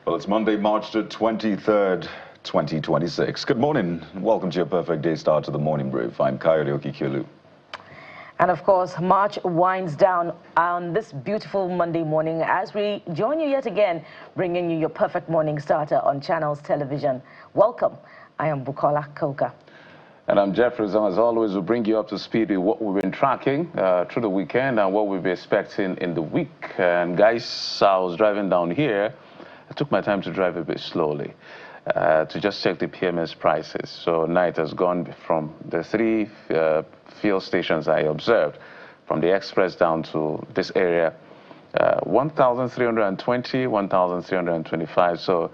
Well, it's Monday, March the 23rd, 2026. Good morning. Welcome to your perfect day start to the morning brief. I'm Kayode Okikiolu. And of course, March winds down on this beautiful Monday morning as we join you yet again, bringing you your perfect morning starter on Channels Television. Welcome. I am Bukola Koka. And I'm Jeffrey. As always, we'll bring you up to speed with what we've been tracking through the weekend and what we'll be expecting in the week. And guys, I was driving down here. I took my time to drive a bit slowly to just check the PMS prices. So night has gone from the three fuel stations I observed, from the express down to this area, 1,320, 1,325. So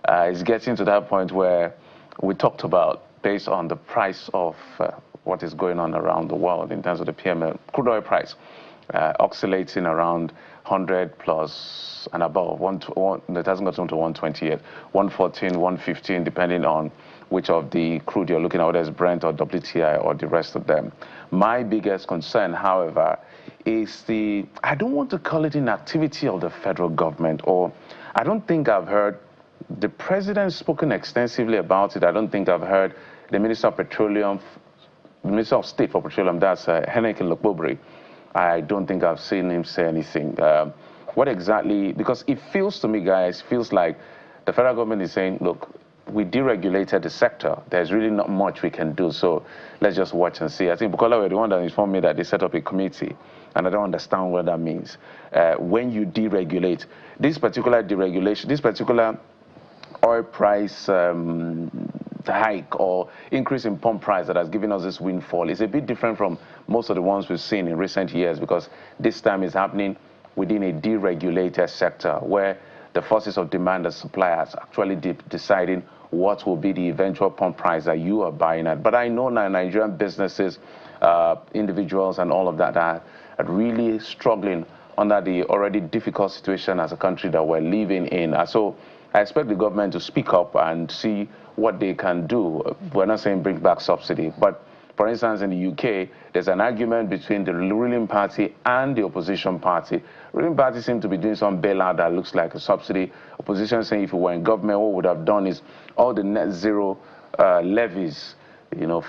it's getting to that point where we talked about, based on the price of what is going on around the world in terms of the PMS crude oil price, oscillating around 100 plus and above. It hasn't gotten to 120 yet. 114, 115, depending on which of the crude you're looking at, whether it's Brent or WTI or the rest of them. My biggest concern, however, is I don't want to call it inactivity of the federal government, or I don't think I've heard the president spoken extensively about it. I don't think I've heard the Minister of Petroleum, the Minister of State for Petroleum, that's Heneke Lokbobri. I don't think I've seen him say anything. What exactly, because it feels to me, guys, feels like the federal government is saying, look, we deregulated the sector. There's really not much we can do, so let's just watch and see. I think Bukola were the one that informed me that they set up a committee, and I don't understand what that means. When you deregulate, this particular deregulation, this particular oil price hike or increase in pump price that has given us this windfall is a bit different from most of the ones we've seen in recent years, because this time is happening within a deregulated sector where the forces of demand and supply are actually deciding what will be the eventual pump price that you are buying at. But I know now Nigerian businesses, individuals and all of that are really struggling under the already difficult situation as a country that we're living in. So I expect the government to speak up and see what they can do. We're not saying bring back subsidy, but for instance, in the UK, there's an argument between the ruling party and the opposition party. The ruling party seems to be doing some bailout that looks like a subsidy. Opposition saying if we were in government, what we would have done is all the net zero levies,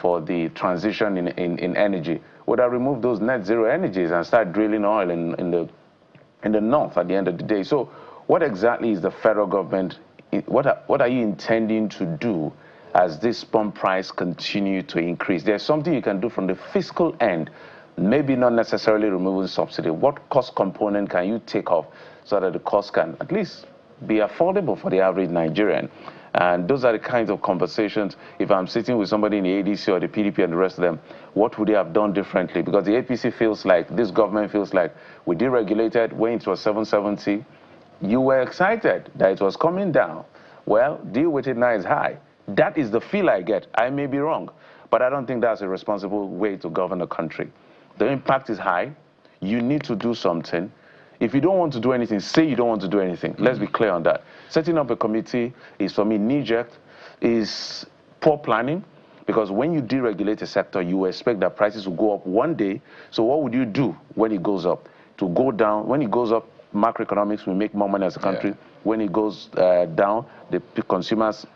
for the transition in energy, would have removed those net zero energies and start drilling oil in the north at the end of the day. So what exactly is the federal government, what are you intending to do as this pump price continue to increase? There's something you can do from the fiscal end, maybe not necessarily removing subsidy. What cost component can you take off so that the cost can at least be affordable for the average Nigerian? And those are the kinds of conversations, if I'm sitting with somebody in the ADC or the PDP and the rest of them, what would they have done differently? Because the APC feels like, this government feels like, we deregulated, when it was 770, you were excited that it was coming down. Well, deal with it now is high. That is the feel I get. I may be wrong, but I don't think that's a responsible way to govern a country. The impact is high. You need to do something. If you don't want to do anything, say you don't want to do anything. Let's be clear on that. Setting up a committee is, for me, knee-jerk, is poor planning, because when you deregulate a sector, you expect that prices will go up one day. So what would you do when it goes up? To go down, when it goes up, macroeconomics will make more money as a country. Yeah. When it goes down, the consumers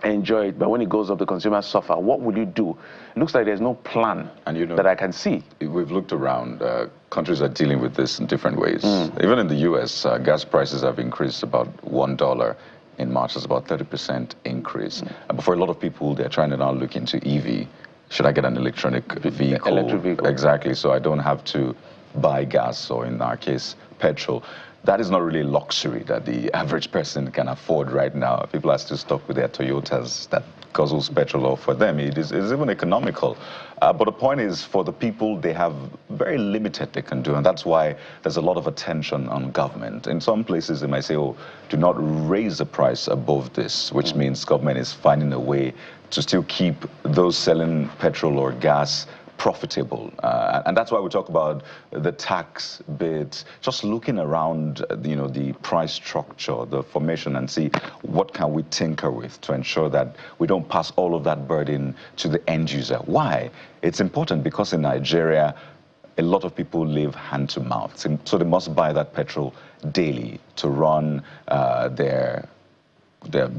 enjoy it, but when it goes up, the consumers suffer. What will you do? It looks like there's no plan that I can see. We've looked around. Countries are dealing with this in different ways. Even in the U.S., gas prices have increased about $1 in March. It's about 30% increase. And for a lot of people, they're trying to now look into EV. Should I get an electric vehicle? Electric vehicle. Exactly, so I don't have to buy gas, or in our case, petrol. That is not really a luxury that the average person can afford right now. People are still stuck with their Toyotas that guzzles petrol, or for them it is even economical. But the point is, for the people, they have very limited they can do, and that's why there's a lot of attention on government. In some places they might say, oh, do not raise the price above this, which means government is finding a way to still keep those selling petrol or gas profitable. And that's why we talk about the tax bit, just looking around, the price structure, the formation, and see what can we tinker with to ensure that we don't pass all of that burden to the end user. Why? It's important because in Nigeria, a lot of people live hand to mouth. So they must buy that petrol daily to run their they're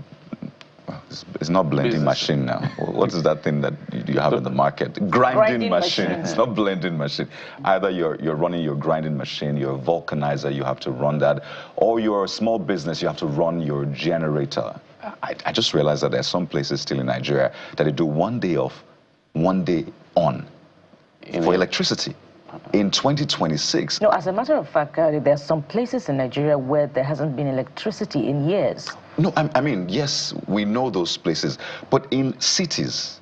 it's not blending Business. machine now. What is that thing that you have in the market? Grinding machine. It's not blending machine. Either you're running your grinding machine, your vulcanizer, you have to run that, or you're a small business, you have to run your generator. I just realized that there's some places still in Nigeria that they do 1 day off, 1 day on for electricity. In 2026. No, as a matter of fact, there's some places in Nigeria where there hasn't been electricity in years. No, I mean, yes, we know those places, but in cities,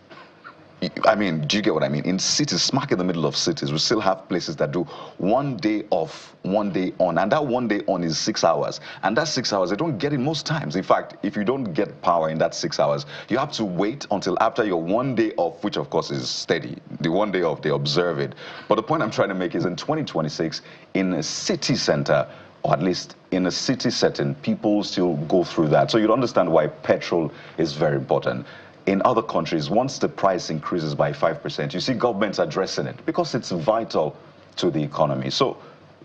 I mean, do you get what I mean? In cities, smack in the middle of cities, we still have places that do 1 day off, 1 day on, and that 1 day on is 6 hours. And that 6 hours, they don't get it most times. In fact, if you don't get power in that 6 hours, you have to wait until after your 1 day off, which of course is steady. The 1 day off, they observe it. But the point I'm trying to make is in 2026, in a city center, or at least in a city setting, people still go through that. So you'd understand why petrol is very important. In other countries, once the price increases by 5%, you see governments addressing it because it's vital to the economy. So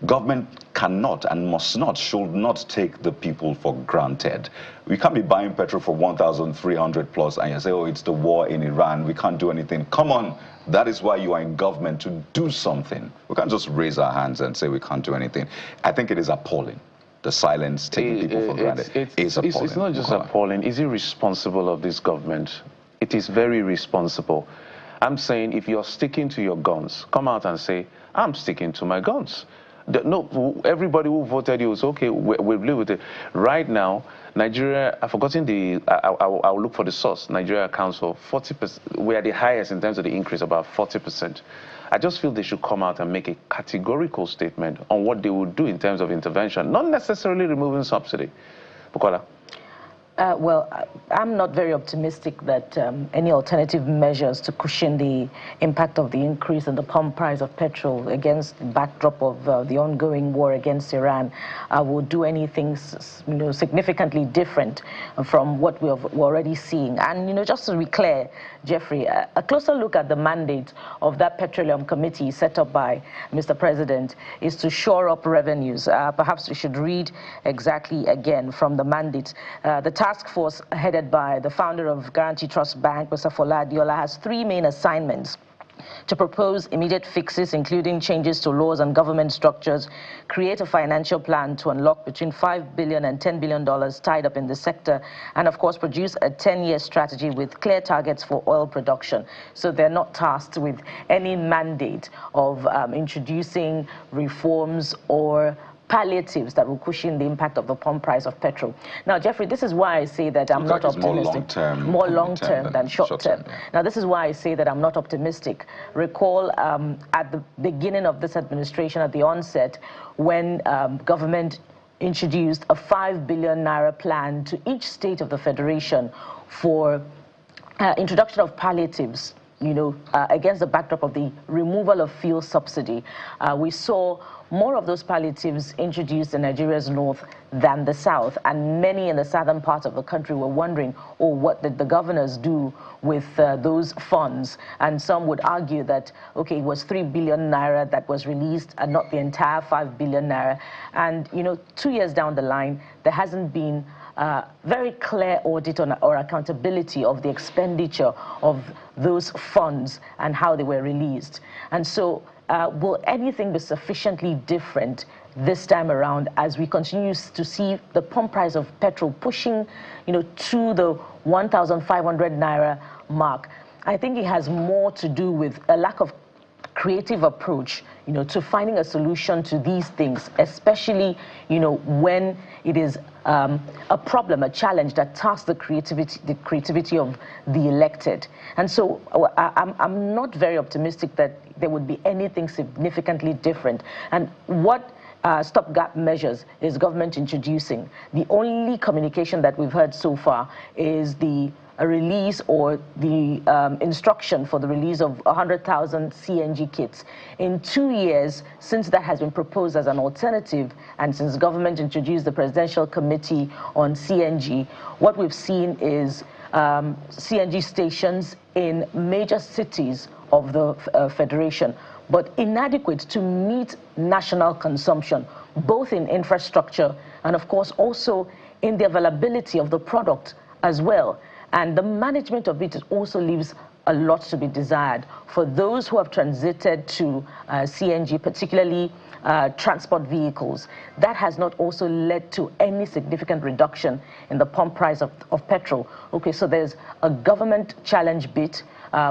government cannot and must not, should not take the people for granted. We can't be buying petrol for 1,300 plus and you say, oh, it's the war in Iran, we can't do anything. Come on, that is why you are in government, to do something. We can't just raise our hands and say we can't do anything. I think it is appalling. The silence, taking people for granted, is appalling. It's not just appalling, it's irresponsible of this government. It is very responsible. I'm saying if you're sticking to your guns, come out and say, I'm sticking to my guns. No, everybody who voted you was okay, we'll live with it. Right now, Nigeria, I've forgotten the, I'll look for the source. Nigeria accounts for 40%. We are the highest in terms of the increase, about 40%. I just feel they should come out and make a categorical statement on what they will do in terms of intervention, not necessarily removing subsidy. Bukola. Well, I'm not very optimistic that any alternative measures to cushion the impact of the increase in the pump price of petrol against the backdrop of the ongoing war against Iran will do anything significantly different from what we're already seeing. And, just to be clear, Jeffrey, a closer look at the mandate of that petroleum committee set up by Mr. President is to shore up revenues. Perhaps we should read exactly again from the mandate. The task force headed by the founder of Guarantee Trust Bank, Mr. Fola Adiola, has 3 main assignments: to propose immediate fixes, including changes to laws and government structures, create a financial plan to unlock between $5 billion and $10 billion tied up in the sector, and of course produce a 10-year strategy with clear targets for oil production. So they're not tasked with any mandate of introducing reforms or palliatives that will cushion the impact of the pump price of petrol. Now, Jeffrey, this is why I say that I'm not optimistic. More long-term than short-term. Yeah. Now, this is why I say that I'm not optimistic. Recall at the beginning of this administration, at the onset, when government introduced a 5 billion naira plan to each state of the federation for introduction of palliatives, against the backdrop of the removal of fuel subsidy. We saw more of those palliatives introduced in Nigeria's north than the south, and many in the southern part of the country were wondering, oh, what did the governors do with those funds? And some would argue that, okay, it was 3 billion naira that was released and not the entire 5 billion naira. And, 2 years down the line, there hasn't been very clear audit or accountability of the expenditure of those funds and how they were released. And so will anything be sufficiently different this time around as we continue to see the pump price of petrol pushing, to the 1,500 naira mark? I think it has more to do with a lack of creative approach, to finding a solution to these things, especially, when it is a problem, a challenge that tasks the creativity of the elected. And so I'm not very optimistic that there would be anything significantly different. And what stopgap measures is government introducing? The only communication that we've heard so far is the release or the instruction for the release of 100,000 CNG kits. In 2 years, since that has been proposed as an alternative, and since government introduced the Presidential Committee on CNG, what we've seen is CNG stations in major cities of the Federation, but inadequate to meet national consumption. both in infrastructure and, of course, also in the availability of the product as well. And the management of it also leaves a lot to be desired. For those who have transited to CNG, particularly transport vehicles, that has not also led to any significant reduction in the pump price of petrol. Okay, so there's a government challenge bit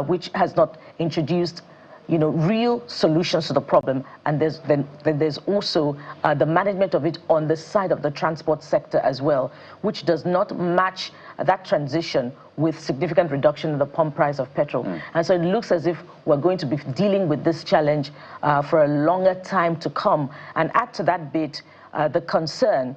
which has not introduced real solutions to the problem, and there's also the management of it on the side of the transport sector as well, which does not match that transition with significant reduction in the pump price of petrol. And so it looks as if we're going to be dealing with this challenge for a longer time to come. And add to that bit the concern,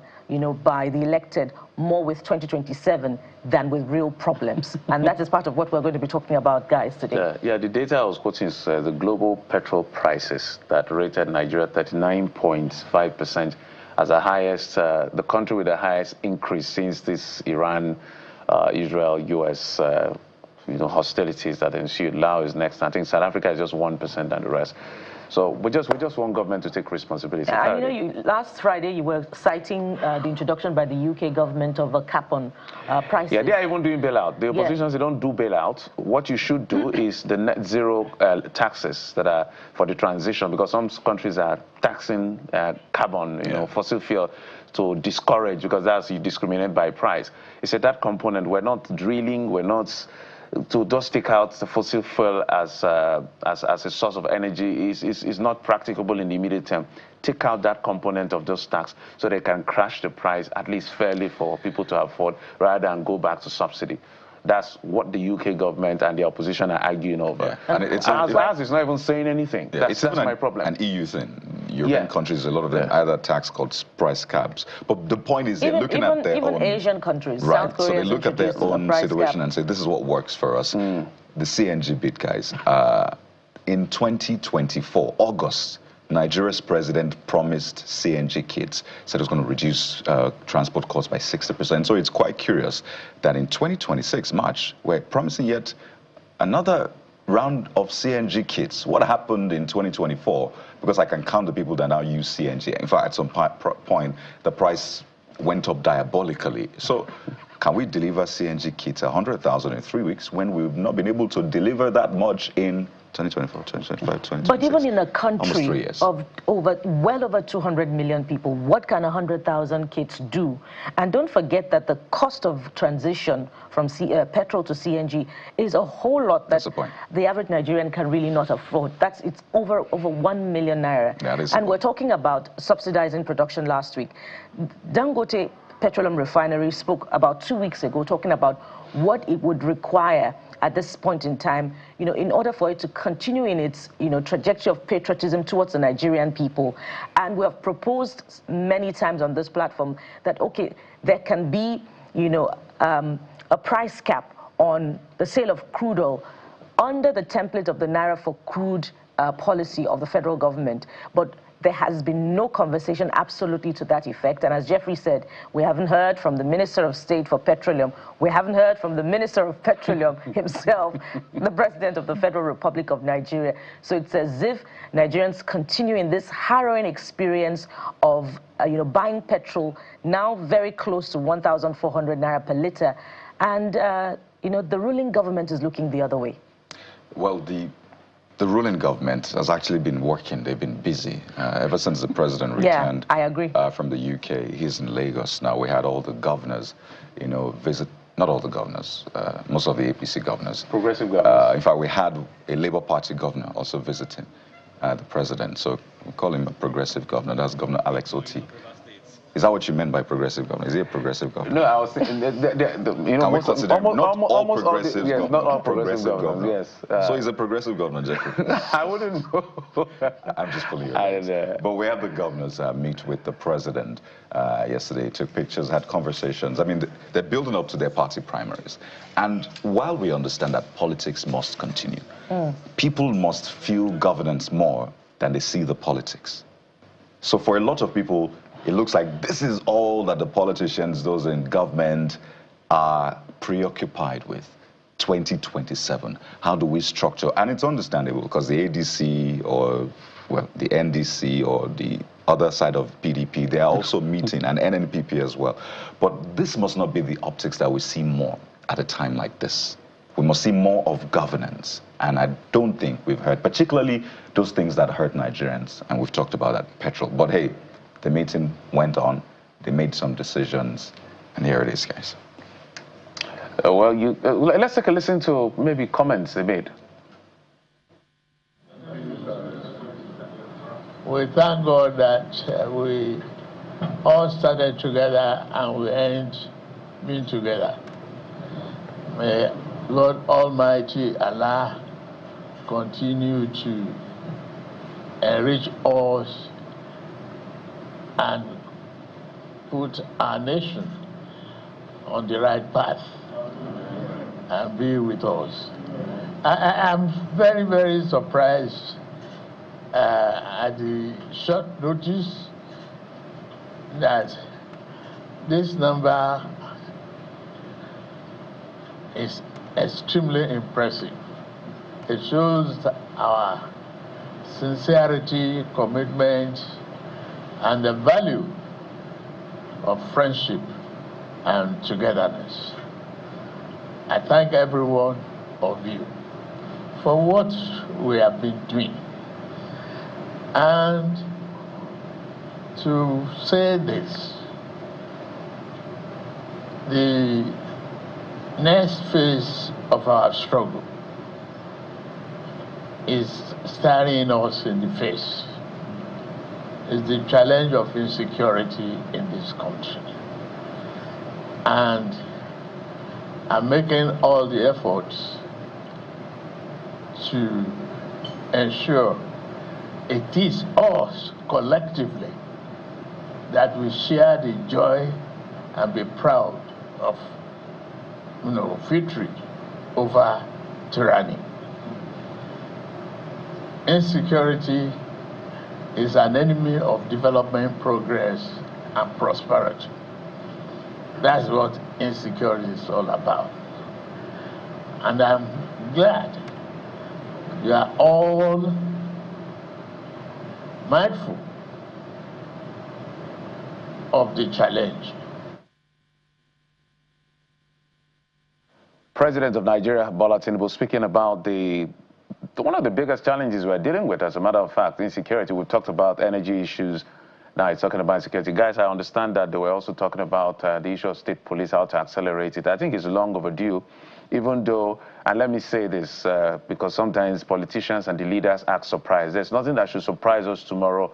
by the elected more with 2027 than with real problems. And that is part of what we're going to be talking about, guys, today. Yeah, the data I was quoting is the global petrol prices that rated Nigeria 39.5% as the highest, the country with the highest increase since this Iran, Israel, US, hostilities that ensued. Laos is next. I think South Africa is just 1% than the rest. So we just want government to take responsibility. Last Friday you were citing the introduction by the UK government of a cap on prices. Yeah, they are even doing bailout. The opposition, they don't do bailout. What you should do is the net zero taxes that are for the transition, because some countries are taxing carbon, fossil fuel, to discourage, because that's you discriminate by price. He said that component, we're not drilling, we're not to just take out the fossil fuel as a source of energy is not practicable in the immediate term. Take out that component of those tax so they can crash the price at least fairly for people to afford, rather than go back to subsidy. That's what the UK government and the opposition are arguing over. Yeah. And it's not even saying anything. Yeah, that's my problem. An EU thing. European countries, a lot of them either tax called price caps. But the point is, they're looking at their own... Even Asian countries. Right, South Korea, so they look at their own situation and say, this is what works for us. The CNG bit, guys. In 2024, August, Nigeria's president promised CNG kits, said it was going to reduce transport costs by 60%. So it's quite curious that in 2026, March, we're promising yet another round of CNG kits. What happened in 2024? Because I can count the people that now use CNG. In fact, at some point, the price went up diabolically. So can we deliver CNG kits 100,000 in 3 weeks when we've not been able to deliver that much in 2024, 2025, 2026. But even in a country of well over 200 million people, what can 100,000 kits do? And don't forget that the cost of transition from petrol to CNG is a whole lot that the average Nigerian can really not afford. It's over 1 million naira. And we're talking about subsidizing production last week. Dangote Petroleum Refinery spoke about 2 weeks ago, talking about what it would require at this point in time, in order for it to continue in its, trajectory of patriotism towards the Nigerian people. And we have proposed many times on this platform that, okay, there can be, a price cap on the sale of crude oil under the template of the Naira for Crude policy of the federal government. But there has been no conversation absolutely to that effect. And as Jeffrey said, we haven't heard from the Minister of State for Petroleum. We haven't heard from the Minister of Petroleum himself, the President of the Federal Republic of Nigeria. So it's as if Nigerians continue in this harrowing experience of, buying petrol, now very close to 1,400 naira per liter. And, the ruling government is looking the other way. Well, the ruling government has actually been working. They've been busy ever since the president returned. I agree. From the UK. He's in Lagos now. We had all the governors, visit. Not all the governors. Most of the APC governors. Progressive governors. In fact, we had a Labour Party governor also visiting the president. So we call him a progressive governor. That's Governor Alex Oti. Is that what you meant by progressive governor? Is he a progressive governor? No, I was thinking, can we consider not all progressive governors? Not all progressive governors, yes. So he's a progressive governor, Jeffrey? I wouldn't know. I'm just pulling you. But we had the governors meet with the president yesterday, took pictures, had conversations. I mean, they're building up to their party primaries. And while we understand that politics must continue, people must feel governance more than they see the politics. So for a lot of people, it looks like this is all that the politicians, those in government, are preoccupied with. 2027. How do we structure? And it's understandable because the ADC or, well, the NDC or the other side of PDP, they are also meeting, and NNPP as well. But this must not be the optics that we see more at a time like this. We must see more of governance. And I don't think we've heard, particularly those things that hurt Nigerians. And we've talked about that, petrol. But hey, the meeting went on. They made some decisions. And here it is, guys. Well, let's take a listen to maybe comments they made. We thank God that we all started together and we end being together. May Lord Almighty Allah continue to enrich us and put our nation on the right path and be with us. I am very, very surprised at the short notice that this number is extremely impressive. It shows our sincerity, commitment, and the value of friendship and togetherness. I thank every one of you for what we have been doing. And to say this, the next phase of our struggle is staring us in the face. It's the challenge of insecurity in this country. And I'm making all the efforts to ensure it is us collectively that we share the joy and be proud of, victory over tyranny. Insecurity is an enemy of development, progress, and prosperity. That's what insecurity is all about. And I'm glad you are all mindful of the challenge. President of Nigeria, Bola Tinubu, speaking about one of the biggest challenges we're dealing with, as a matter of fact, insecurity. We've talked about energy issues. Now it's talking about security. Guys, I understand that they were also talking about the issue of state police, how to accelerate it. I think it's long overdue, even though, and let me say this, because sometimes politicians and the leaders act surprised. There's nothing that should surprise us tomorrow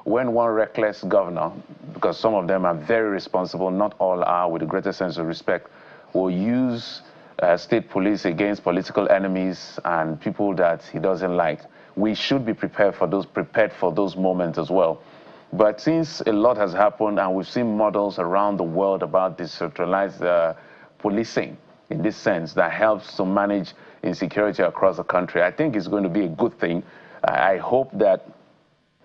when one reckless governor, because some of them are very responsible, not all are, with the greatest sense of respect, will use state police against political enemies and people that he doesn't like. We should be prepared for those moments as well. But since a lot has happened and we've seen models around the world about decentralized policing in this sense that helps to manage insecurity across the country, I think it's going to be a good thing. I hope that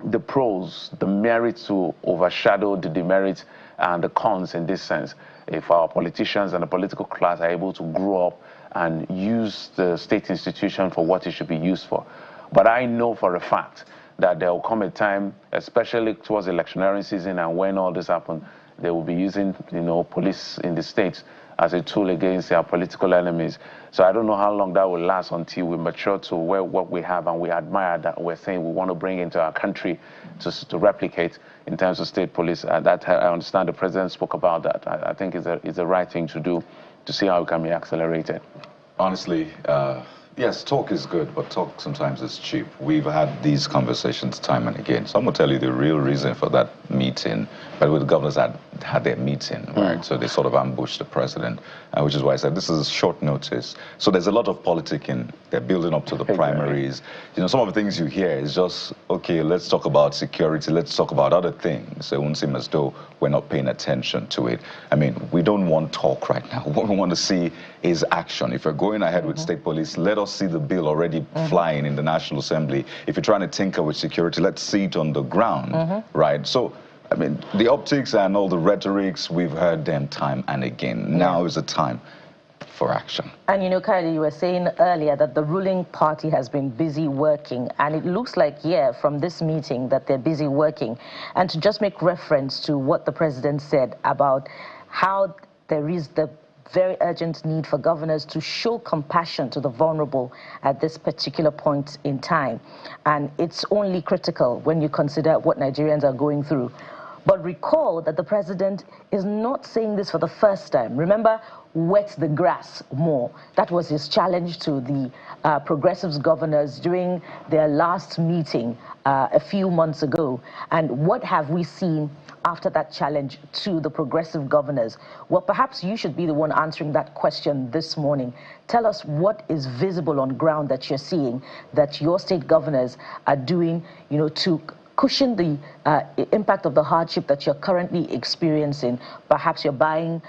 the pros, the merits will overshadow the demerits and the cons in this sense. If our politicians and the political class are able to grow up and use the state institution for what it should be used for. But I know for a fact that there will come a time, especially towards electioneering season and when all this happens, they will be using, police in the states as a tool against their political enemies. So I don't know how long that will last until we mature to what we have and we admire that we're saying we want to bring into our country to replicate in terms of state police. That I understand the president spoke about that. I think it's the right thing to do to see how it can be accelerated. Honestly, yes, talk is good, but talk sometimes is cheap. We've had these conversations time and again. So I'm going to tell you the real reason for that meeting. But the governors had their meeting, right? So they sort of ambushed the president, which is why I said this is short notice. So there's a lot of politicking. They're building up to the primaries. Some of the things you hear is just, okay, let's talk about security. Let's talk about other things. It won't seem as though we're not paying attention to it. I mean, we don't want talk right now. What we want to see is action. If we're going ahead with state police, let us see the bill already flying in the National Assembly. If you're trying to tinker with security, let's see it on the ground, right? So, I mean, the optics and all the rhetorics, we've heard them time and again. Now is the time for action. And you know, Kylie, you were saying earlier that the ruling party has been busy working, and it looks like, yeah, from this meeting that they're busy working. And to just make reference to what the president said about how there is the very urgent need for governors to show compassion to the vulnerable at this particular point in time. And it's only critical when you consider what Nigerians are going through. But recall that the president is not saying this for the first time. Remember, wet the grass more. That was his challenge to the Progressives governors during their last meeting a few months ago. And what have we seen after that challenge to the Progressive governors? Well, perhaps you should be the one answering that question this morning. Tell us what is visible on ground that you're seeing, that your state governors are doing, you know, to cushion the impact of the hardship that you're currently experiencing. Perhaps you're buying,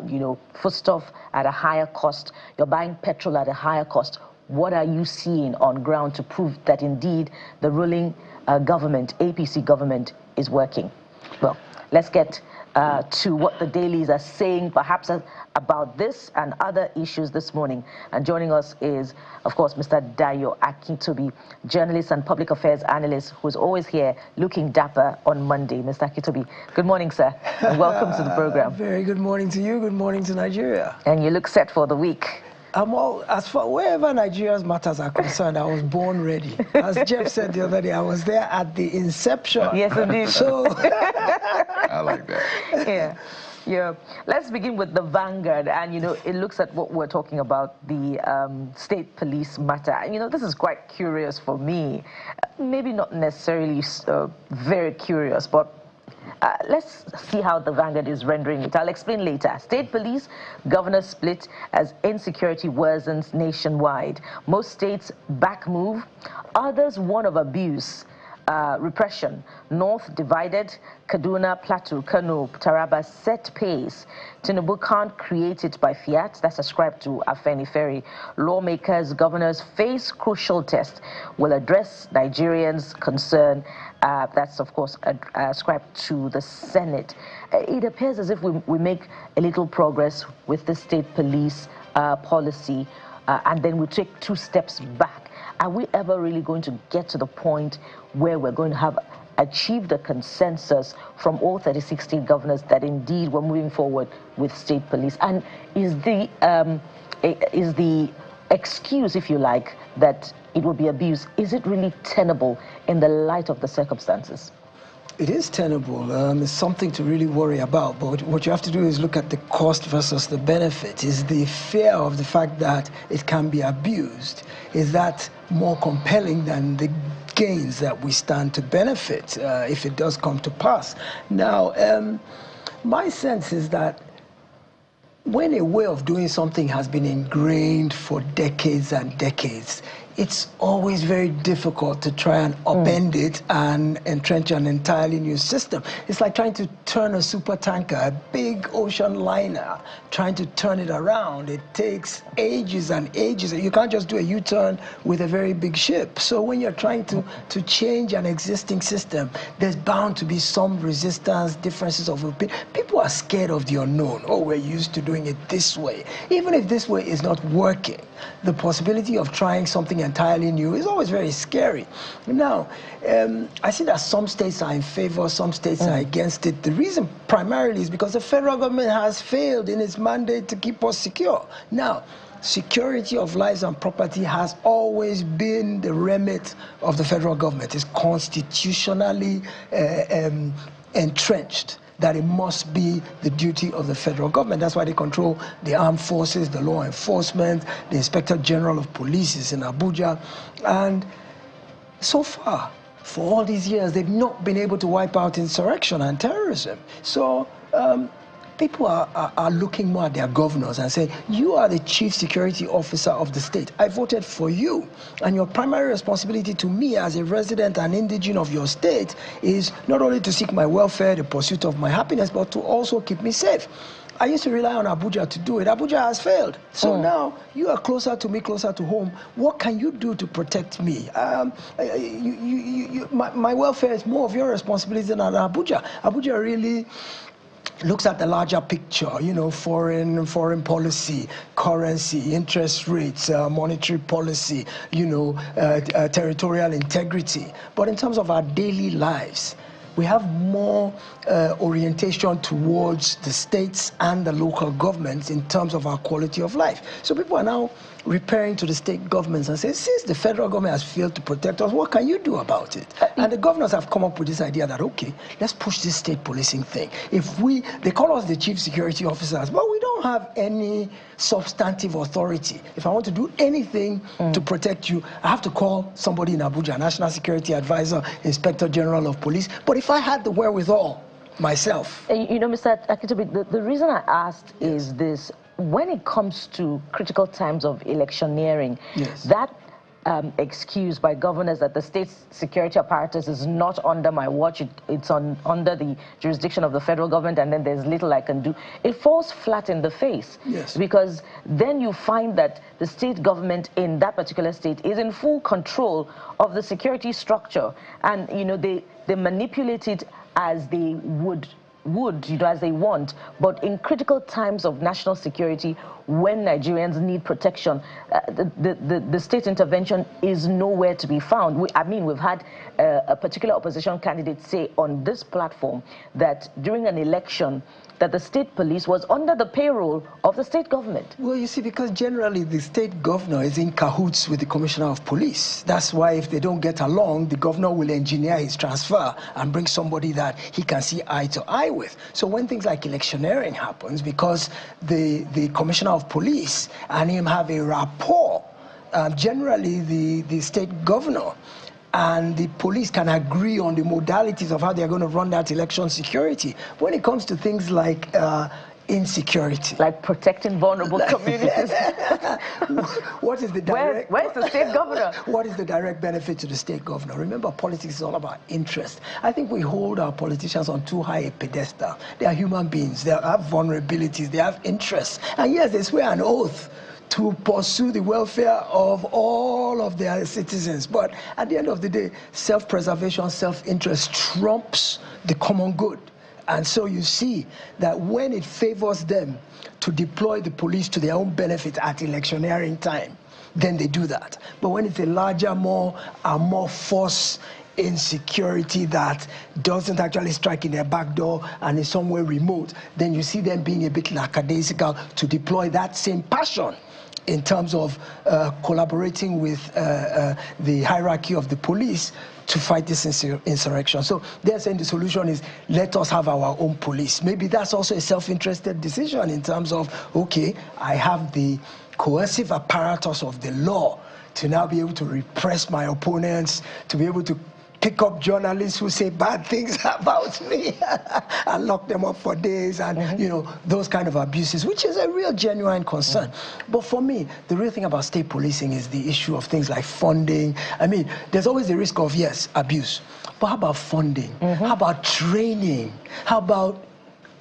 you know, foodstuff at a higher cost. You're buying petrol at a higher cost. What are you seeing on ground to prove that indeed the ruling government, APC government, is working? Well, let's get to what the dailies are saying, perhaps about this and other issues this morning. And joining us is, of course, Mr. Dayo Akintobi, journalist and public affairs analyst, who's always here looking dapper on Monday. Mr. Akintobi, good morning, sir, and welcome to the program. Very good morning to you. Good morning to Nigeria. And you look set for the week. I'm all, as far wherever Nigeria's matters are concerned, I was born ready. As Jeff said the other day, I was there at the inception. Yes, indeed. So I like that. Yeah. Yeah. Let's begin with the Vanguard, and you know, it looks at what we're talking about, the state police matter. And you know, this is quite curious for me. Maybe not necessarily very curious, but let's see how the Vanguard is rendering it. I'll explain later. State police governor split as insecurity worsens nationwide. Most states back move, others warn of abuse. Repression. North divided, Kaduna, Plateau, Kano, Taraba set pace. Tinubu can't create it by fiat. That's ascribed to Afenifere. Lawmakers, governors face crucial test. Will address Nigerians' concern. That's, of course, ascribed to the Senate. It appears as if we make a little progress with the state police policy, and then we take 2 steps back. Are we ever really going to get to the point where we're going to have achieved a consensus from all 36 state governors that indeed we're moving forward with state police? And is the excuse, if you like, that it will be abused, is it really tenable in the light of the circumstances? it is tenable. It's something to really worry about. But what you have to do is look at the cost versus the benefit. Is the fear of the fact that it can be abused, is that more compelling than the gains that we stand to benefit if it does come to pass? Now, my sense is that when a way of doing something has been ingrained for decades and decades, it's always very difficult to try and upend it and entrench an entirely new system. It's like trying to turn a super tanker, a big ocean liner, trying to turn it around. It takes ages and ages. You can't just do a U-turn with a very big ship. So when you're trying to change an existing system, there's bound to be some resistance, differences of opinion. People are scared of the unknown. Oh, we're used to doing it this way. Even if this way is not working, the possibility of trying something entirely new is always very scary. Now, I see that some states are in favor, some states are against it. The reason primarily is because the federal government has failed in its mandate to keep us secure. Now, security of lives and property has always been the remit of the federal government. It's constitutionally entrenched that it must be the duty of the federal government. That's why they control the armed forces, the law enforcement, the Inspector General of Police is in Abuja. And so far, for all these years, they've not been able to wipe out insurrection and terrorism. So people are looking more at their governors and saying, you are the chief security officer of the state. I voted for you. And your primary responsibility to me as a resident and indigene of your state is not only to seek my welfare, the pursuit of my happiness, but to also keep me safe. I used to rely on Abuja to do it. Abuja has failed. So now you are closer to me, closer to home. What can you do to protect me? My welfare is more of your responsibility than Abuja. Abuja really looks at the larger picture, you know, foreign policy, currency, interest rates, monetary policy, you know, territorial integrity. But in terms of our daily lives, we have more orientation towards the states and the local governments in terms of our quality of life. So people are now repairing to the state governments and saying, since the federal government has failed to protect us, what can you do about it? And the governors have come up with this idea that, okay, let's push this state policing thing. They call us the chief security officers, but we don't have any substantive authority. If I want to do anything to protect you, I have to call somebody in Abuja, National Security Advisor, Inspector General of Police. But if I had the wherewithal myself. You know, Mr. Akintobi, the reason I asked is this. When it comes to critical times of electioneering, that excuse by governors that the state security apparatus is not under my watch, it's under the jurisdiction of the federal government, and then there's little I can do, it falls flat in the face. Because then you find that the state government in that particular state is in full control of the security structure, and you know, they manipulate it as they would, you know, as they want. But in critical times of national security, when Nigerians need protection, the state intervention is nowhere to be found. We've had a particular opposition candidate say on this platform that during an election, that the state police was under the payroll of the state government. Well, you see, because generally the state governor is in cahoots with the commissioner of police. That's why if they don't get along, the governor will engineer his transfer and bring somebody that he can see eye to eye with. So when things like electioneering happens, because the commissioner of police and him have a rapport, generally the state governor and the police can agree on the modalities of how they're going to run that election security. When it comes to things like insecurity, like protecting vulnerable communities, what is the direct? Where's the state governor? What is the direct benefit to the state governor? Remember, politics is all about interest. I think we hold our politicians on too high a pedestal. They are human beings. They have vulnerabilities. They have interests, and yes, they swear an oath to pursue the welfare of all of their citizens. But at the end of the day, self-preservation, self-interest trumps the common good. And so you see that when it favors them to deploy the police to their own benefit at electioneering time, then they do that. But when it's a larger, more force insecurity that doesn't actually strike in their back door and is somewhere remote, then you see them being a bit lackadaisical to deploy that same passion in terms of collaborating with the hierarchy of the police to fight this insurrection. So they're saying the solution is, let us have our own police. Maybe that's also a self-interested decision in terms of, okay, I have the coercive apparatus of the law to now be able to repress my opponents, to be able to pick up journalists who say bad things about me and lock them up for days, and you know, those kind of abuses, which is a real genuine concern. But for me, the real thing about state policing is the issue of things like funding. I mean, there's always the risk of, yes, abuse, but how about funding? How about training? How about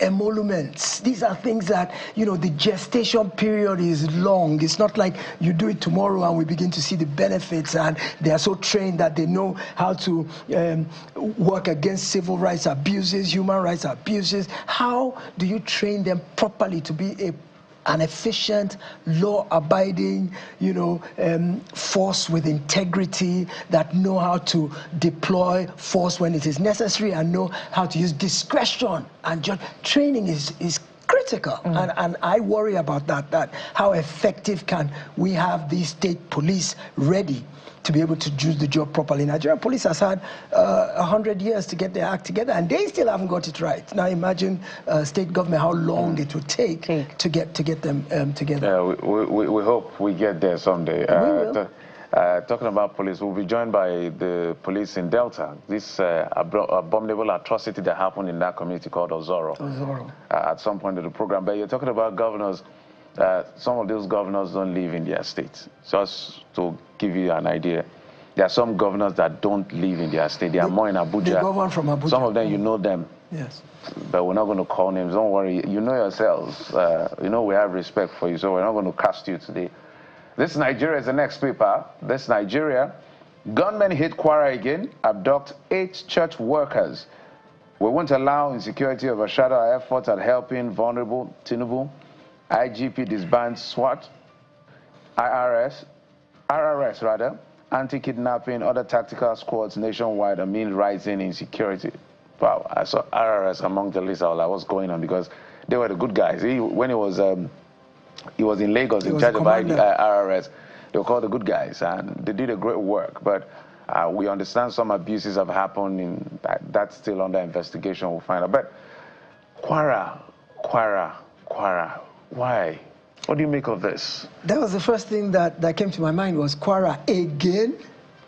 emoluments? These are things that, you know, the gestation period is long. It's not like you do it tomorrow and we begin to see the benefits, and they are so trained that they know how to work against civil rights abuses, human rights abuses. How do you train them properly to be an efficient, law-abiding, you know, force with integrity, that know how to deploy force when it is necessary and know how to use discretion and training is critical. And I worry about that how effective can we have these state police ready to be able to do the job properly. Nigerian police has had 100 years to get their act together, and they still haven't got it right. Now imagine state government, how long it would take to get them together. Yeah, we hope we get there someday. Talking about police, we'll be joined by the police in Delta. This abominable atrocity that happened in that community called Ozoro. At some point of the program. But you're talking about governors. Some of those governors don't live in their states. Just to give you an idea, there are some governors that don't live in their state. They are more in Abuja. They govern from Abuja. Some of them, you know them. Yes. But we're not going to call names. Don't worry. You know yourselves. You know we have respect for you, so we're not going to cast you today. This Nigeria is the next paper. This Nigeria, gunmen hit Kwara again, abduct 8 church workers. We won't allow insecurity overshadow our efforts at helping vulnerable. Tinubu, IGP disbands SWAT, RRS rather, anti-kidnapping, other tactical squads nationwide amid rising insecurity. Wow, I saw RRS among the list. I was like, what's going on? Because they were the good guys. When he was in Lagos in charge of RRS, they were called the good guys, and they did a great work. But we understand some abuses have happened, in that's still under investigation. We'll find out. But Kwara, why? What do you make of this? That was the first thing that came to my mind was Kwara again.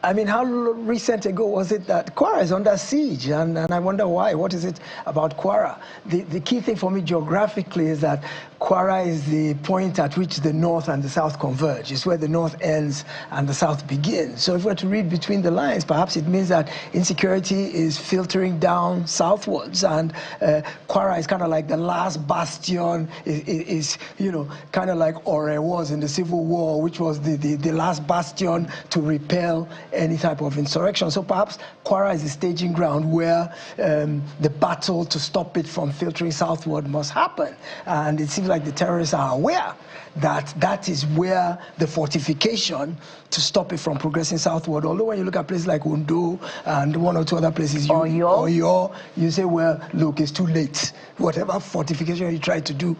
I mean, how recent ago was it that Kwara is under siege? And I wonder why. What is it about Kwara? The key thing for me geographically is that Kwara is the point at which the north and the south converge. It's where the north ends and the south begins. So if we're to read between the lines, perhaps it means that insecurity is filtering down southwards, and Kwara is kind of like the last bastion, is you know, kind of like Ore was in the Civil War, which was the last bastion to repel any type of insurrection. So perhaps Kwara is the staging ground where the battle to stop it from filtering southward must happen. And it seems like the terrorists are aware that that is where the fortification to stop it from progressing southward. Although when you look at places like Ondo and one or two other places, you say, well, look, it's too late. Whatever fortification you try to do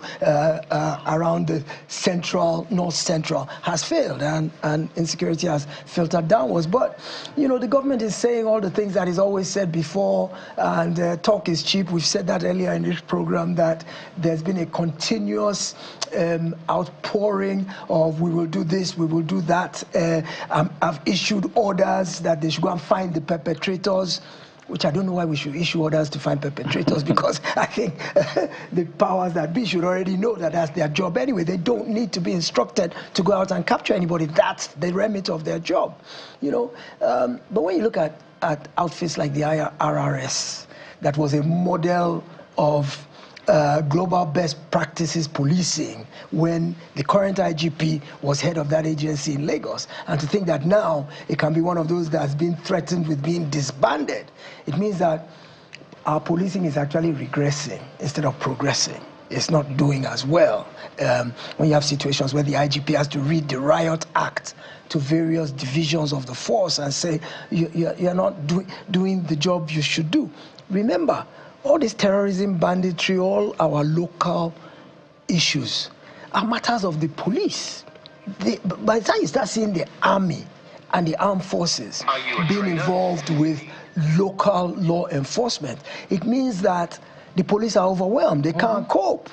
around the central, north central has failed, and insecurity has filtered downwards. But, you know, the government is saying all the things that is always said before, and talk is cheap. We've said that earlier in this program, that there's been a continuous outpouring of we will do this, we will do that. I've issued orders that they should go and find the perpetrators, which I don't know why we should issue orders to find perpetrators, because I think the powers that be should already know that that's their job anyway. They don't need to be instructed to go out and capture anybody. That's the remit of their job, you know. But when you look at outfits like the RRS, that was a model of global best practices policing when the current IGP was head of that agency in Lagos, and to think that now it can be one of those that's been threatened with being disbanded, it means that our policing is actually regressing instead of progressing. It's not doing as well. When you have situations where the IGP has to read the Riot Act to various divisions of the force and say, you're not doing the job you should do. Remember, all this terrorism, banditry, all our local issues are matters of the police. By the time you start seeing the army and the armed forces being involved with local law enforcement, it means that the police are overwhelmed. They can't cope.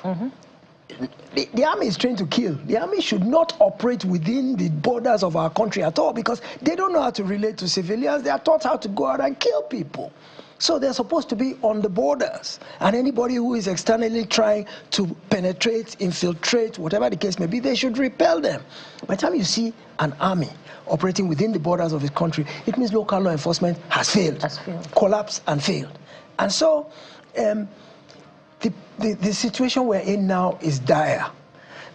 The army is trained to kill. The army should not operate within the borders of our country at all, because they don't know how to relate to civilians. They are taught how to go out and kill people. So they're supposed to be on the borders, and anybody who is externally trying to penetrate, infiltrate, whatever the case may be, they should repel them. By the time you see an army operating within the borders of its country, it means local law enforcement has failed, collapsed and failed. And so the situation we're in now is dire,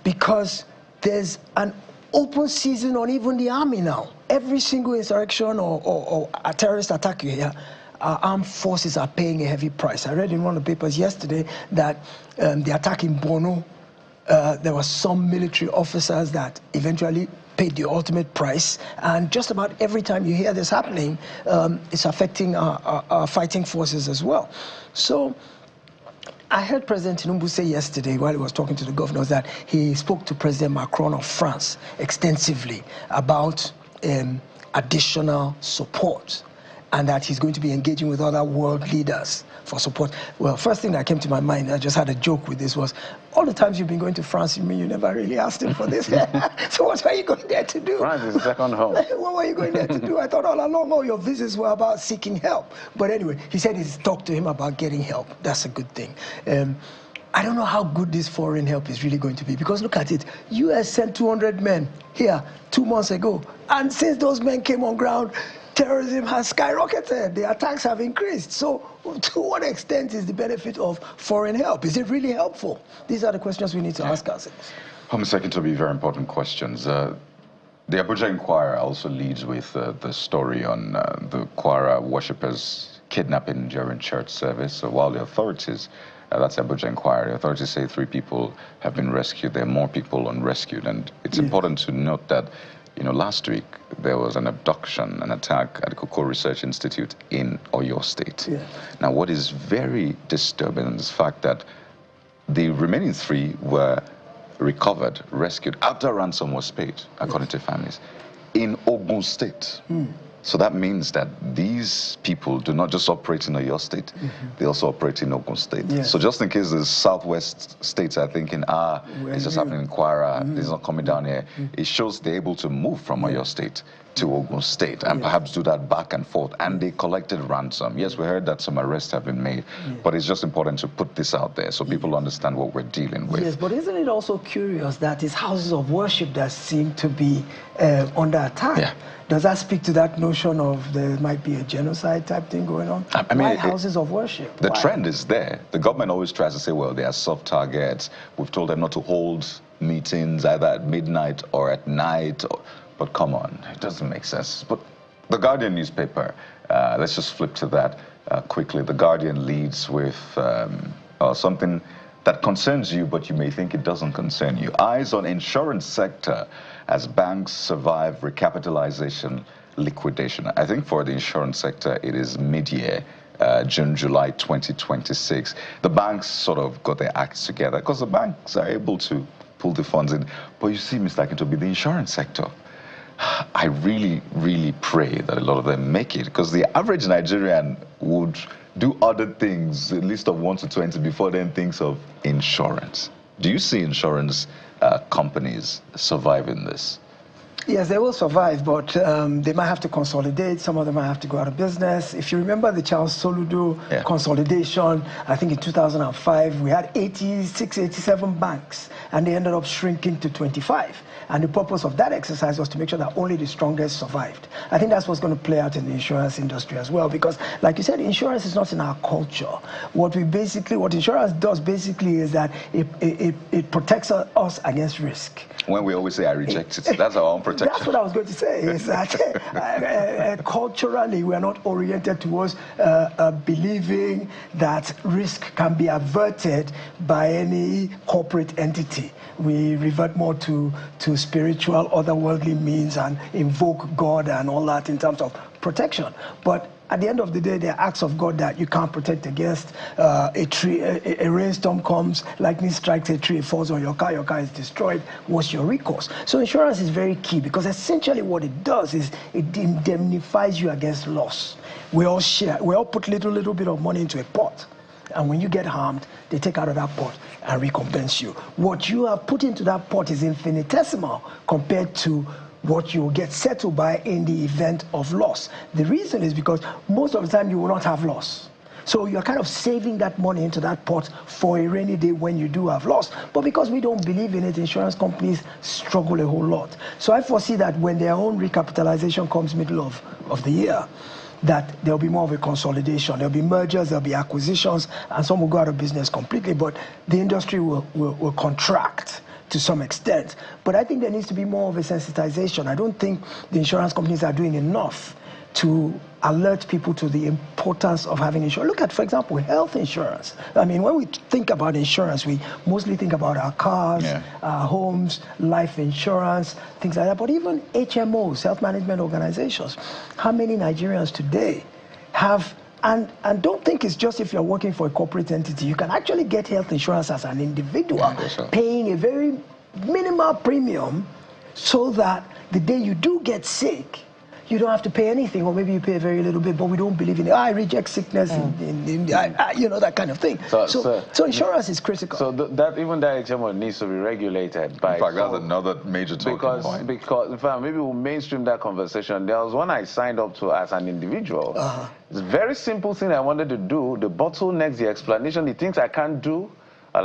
because there's an open season on even the army now. Every single insurrection or a terrorist attack you hear, our armed forces are paying a heavy price. I read in one of the papers yesterday that the attack in Borno, there were some military officers that eventually paid the ultimate price. And just about every time you hear this happening, it's affecting our fighting forces as well. So I heard President Tinubu say yesterday, while he was talking to the governors, that he spoke to President Macron of France extensively about additional support, and that he's going to be engaging with other world leaders for support. Well, first thing that came to my mind, I just had a joke with this, was all the times you've been going to France, you mean you never really asked him for this? So what were you going there to do? France is the second home. What were you going there to do? I thought all along all your visits were about seeking help. But anyway, he said he's talked to him about getting help. That's a good thing. I don't know how good this foreign help is really going to be, because look at it. US sent 200 men here 2 months ago, and since those men came on ground, terrorism has skyrocketed. The attacks have increased. So to what extent is the benefit of foreign help? Is it really helpful? These are the questions we need to ask ourselves. Home Secretary, very important questions. The Abuja Inquirer also leads with the story on the Kwara worshippers kidnapping during church service. So while the authorities, that's Abuja inquiry, authorities say 3 people have been rescued. There are more people unrescued. And it's important to note that, you know, last week there was an abduction, an attack at the Cocoa Research Institute in Oyo State. Yeah. Now, what is very disturbing is the fact that the remaining 3 were recovered, rescued, after ransom was paid, according to families, in Ogun State. So that means that these people do not just operate in Oyo State, they also operate in Ogun State. Yes. So just in case the southwest states are thinking, it's just happening in Kwara, it's not coming down here, it shows they're able to move from Oyo State to Ogun State and perhaps do that back and forth. And they collected ransom. Yes, we heard that some arrests have been made, but it's just important to put this out there so people understand what we're dealing with. Yes, but isn't it also curious that it's houses of worship that seem to be under attack? Yeah. Does that speak to that notion of there might be a genocide type thing going on? I mean, why houses of worship? The trend is there. The government always tries to say, well, they are soft targets. We've told them not to hold meetings either at midnight or at night. But come on, it doesn't make sense. But the Guardian newspaper, let's just flip to that quickly. The Guardian leads with something that concerns you, but you may think it doesn't concern you. Eyes on insurance sector as banks survive recapitalization liquidation. I think for the insurance sector, it is mid-year, June, July 2026. The banks sort of got their acts together because the banks are able to pull the funds in. But you see, Mr. Akintobi, the insurance sector, I really, really pray that a lot of them make it, because the average Nigerian would do other things, a list of 1 to 20, before then thinks of insurance. Do you see insurance companies surviving this? Yes, they will survive, but they might have to consolidate. Some of them might have to go out of business. If you remember the Charles Soludo consolidation, I think in 2005, we had 86, 87 banks, and they ended up shrinking to 25. And the purpose of that exercise was to make sure that only the strongest survived. I think that's what's going to play out in the insurance industry as well, because like you said, insurance is not in our culture. What insurance does basically is that it protects us against risk. When we always say I reject it, that's our own protection. That's what I was going to say, is that culturally we are not oriented towards believing that risk can be averted by any corporate entity. We revert more to spiritual, otherworldly means and invoke God and all that in terms of protection. But at the end of the day, there are acts of God that you can't protect against. A rainstorm comes, lightning strikes a tree, it falls on your car is destroyed. What's your recourse? So insurance is very key, because essentially what it does is it indemnifies you against loss. We all share, we all put little bit of money into a pot. And when you get harmed, they take out of that pot and recompense you. What you have put into that pot is infinitesimal compared to what you will get settled by in the event of loss. The reason is because most of the time you will not have loss. So you're kind of saving that money into that pot for a rainy day when you do have loss. But because we don't believe in it, insurance companies struggle a whole lot. So I foresee that when their own recapitalization comes middle of the year, that there'll be more of a consolidation. There'll be mergers, there'll be acquisitions, and some will go out of business completely, but the industry will contract to some extent. But I think there needs to be more of a sensitization. I don't think the insurance companies are doing enough to alert people to the importance of having insurance. Look at, for example, health insurance. I mean, when we think about insurance, we mostly think about our cars, our homes, life insurance, things like that. But even HMOs, health management organizations, how many Nigerians today have, and don't think it's just if you're working for a corporate entity. You can actually get health insurance as an individual, paying a very minimal premium so that the day you do get sick, you don't have to pay anything, or maybe you pay a very little bit, but we don't believe in it. I reject sickness, you know, that kind of thing. So insurance is critical. So even that HMO needs to be regulated by... In fact, that's another major talking point. Because, in fact, maybe we'll mainstream that conversation. There was one I signed up to as an individual. It's a very simple thing I wanted to do. The bottlenecks, the explanation, the things I can't do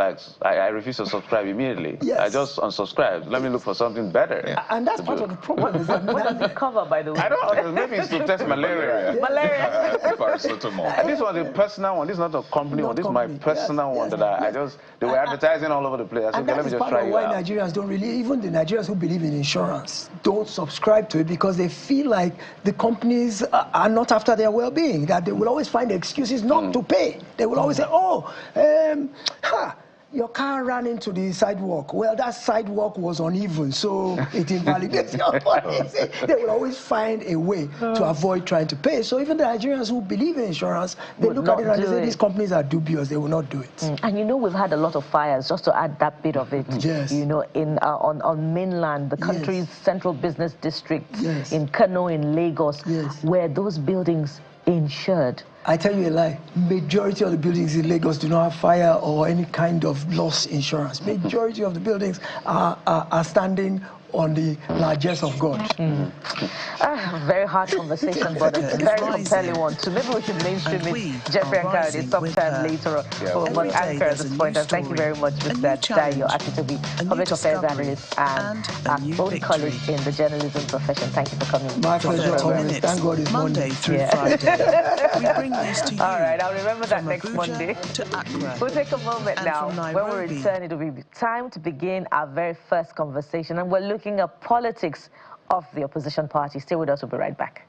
I refuse to subscribe immediately. Yes. I just unsubscribe. Let me look for something better. Yeah. And that's part of the problem. Is that What does it cover, by the way? I don't know. Maybe it's to test malaria. Malaria. Paracetamol. And this was a personal one. This is not a company one. This is my personal one that I just, they were advertising all over the place. I said, and okay, that let me is just part try of it why out. Nigerians don't really, even the Nigerians who believe in insurance, don't subscribe to it because they feel like the companies are not after their well-being, that they will always find excuses not to pay. They will always say, oh, your car ran into the sidewalk. Well, that sidewalk was uneven, so it invalidates your policy. They will always find a way to avoid trying to pay. So even the Nigerians who believe in insurance, they look at it and they say, these companies are dubious, they will not do it. And you know, we've had a lot of fires, just to add that bit of it. Yes. You know, on mainland, the country's central business district, Yes. in Kano, in Lagos, Yes. where those buildings insured. I tell you a lie, majority of the buildings in Lagos do not have fire or any kind of loss insurance. Majority of the buildings are standing on the largesse of God. Very hard conversation, but a very compelling one too. Maybe we should mainstream it. Jeffrey and Kayode sometime later on. But we must anchor at this point. And thank you very much, Mr. Dayo Akitobi, public affairs analyst and our own college in the journalism profession. Thank you for coming. My pleasure, always. Thank God it's Monday through Yeah. Friday. We bring this to you. All right, I'll remember that from next Abuja Monday. to Accra. We'll take a moment And now. from When we Nairobi. return, it'll be time to begin our very first conversation. And we're looking at politics of the opposition party. Stay with us. We'll be right back.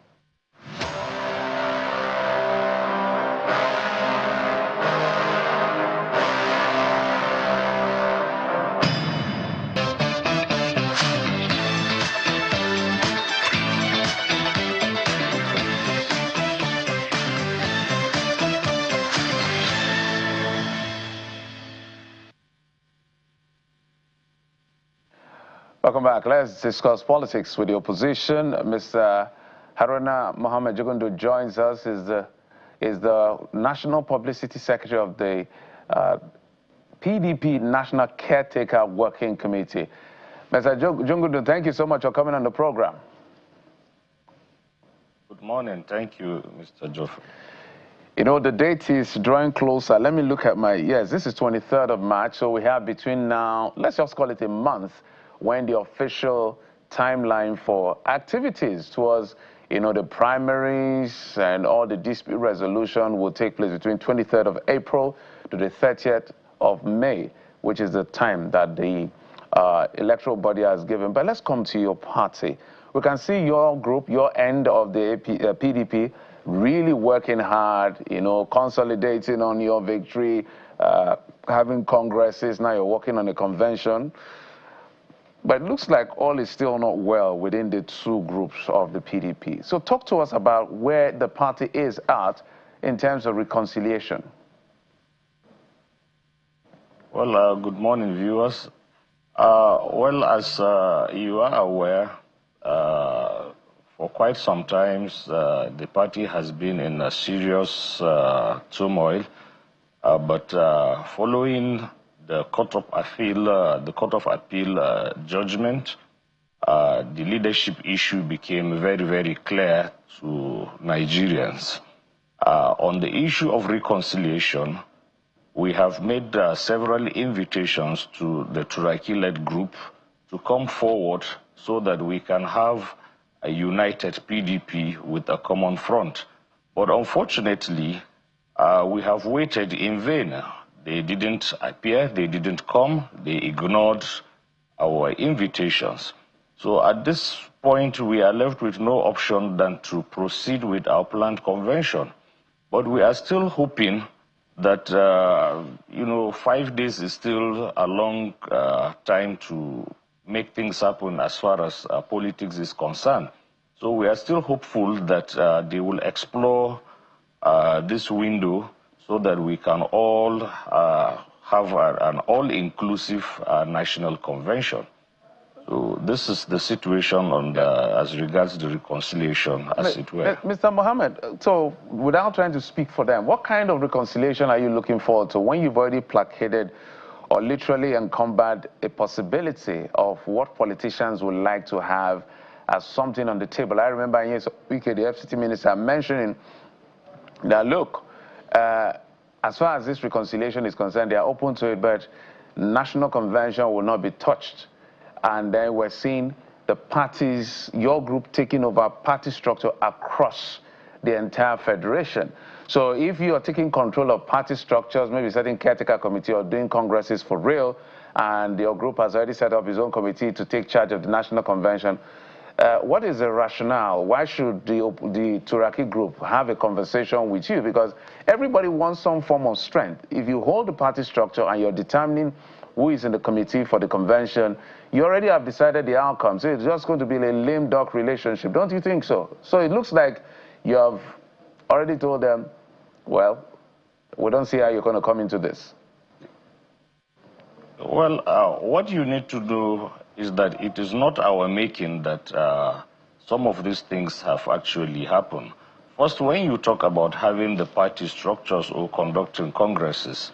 Welcome back. Let's discuss politics with the opposition. Mr. Haruna Mohammed Jogundu joins us. Is the National Publicity Secretary of the PDP National Caretaker Working Committee. Mr. Jogundu, thank you so much for coming on the program. Good morning. Thank you, Mr. Geoffrey. You know, the date is drawing closer. Let me look at my, yes, this is 23rd of March. So we have between now, let's just call it a month, when the official timeline for activities towards, you know, the primaries and all the dispute resolution will take place between 23rd of April to the 30th of May, which is the time that the electoral body has given. But let's come to your party. We can see your group, your end of the PDP, really working hard, you know, consolidating on your victory, having congresses. Now you're working on a convention. But it looks like all is still not well within the two groups of the PDP. So talk to us about where the party is at in terms of reconciliation. Well, good morning, viewers. Well, as you are aware, for quite some time, the party has been in a serious turmoil. But following the Court of Appeal judgment, the leadership issue became very, very clear to Nigerians. On the issue of reconciliation, we have made several invitations to the Turaki-led group to come forward so that we can have a united PDP with a common front. But unfortunately, we have waited in vain. They didn't appear, they didn't come, they ignored our invitations. So at this point, we are left with no option than to proceed with our planned convention. But we are still hoping that, you know, 5 days is still a long time to make things happen as far as politics is concerned. So we are still hopeful that they will explore this window so that we can all have an all-inclusive national convention. So this is the situation on as regards the reconciliation, as it were. Mr. Mohammed, so without trying to speak for them, what kind of reconciliation are you looking forward to when you've already placated or literally encumbered a possibility of what politicians would like to have as something on the table? I remember in the FCT minister mentioning that, look, as far as this reconciliation is concerned, they are open to it, but National Convention will not be touched. And then we're seeing the parties, your group taking over party structure across the entire federation. So if you are taking control of party structures, maybe setting caretaker committee or doing congresses for real, and your group has already set up its own committee to take charge of the National Convention, what is the rationale? Why should the Turaki group have a conversation with you? Because everybody wants some form of strength. If you hold the party structure and you're determining who is in the committee for the convention, you already have decided the outcome. So it's just going to be a lame duck relationship. Don't you think so? So it looks like you have already told them, well, we don't see how you're going to come into this. Well, what you need to do is that it is not our making that some of these things have actually happened. First, when you talk about having the party structures or conducting congresses,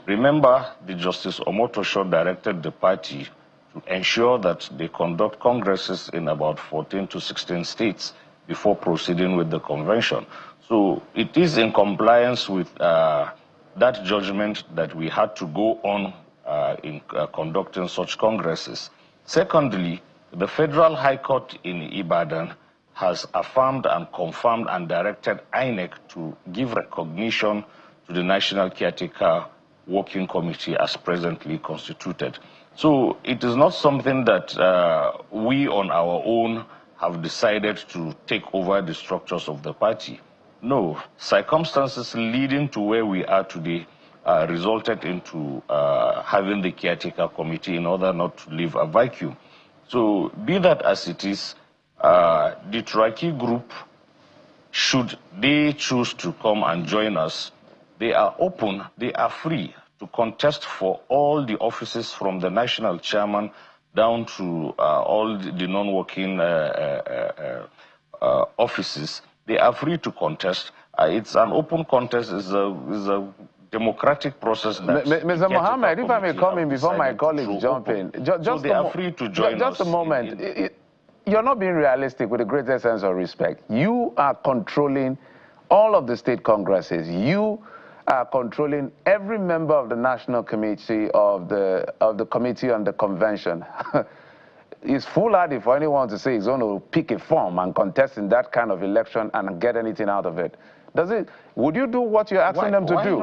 remember the Justice Omotosho directed the party to ensure that they conduct congresses in about 14 to 16 states before proceeding with the convention. So it is in compliance with that judgment that we had to go on in conducting such congresses. Secondly, the Federal High Court in Ibadan has affirmed and confirmed and directed INEC to give recognition to the National Caretaker Working Committee as presently constituted. So it is not something that we on our own have decided to take over the structures of the party. No, circumstances leading to where we are today resulted into having the caretaker committee in order not to leave a vacuum. So be that as it is, the Turaki group, should they choose to come and join us, they are open, they are free to contest for all the offices from the national chairman down to all the non-working offices. They are free to contest. It's an open contest. It's a democratic process. Mr. Mohammed, if I may come in before my colleagues jump in. So they are free to join us. Just a moment. You're not being realistic with the greatest sense of respect. You are controlling all of the state congresses. You are controlling every member of the national committee of the committee on the convention. It's foolhardy for anyone to say he's going to pick a form and contest in that kind of election and get anything out of it. Would you do what you're asking them to do?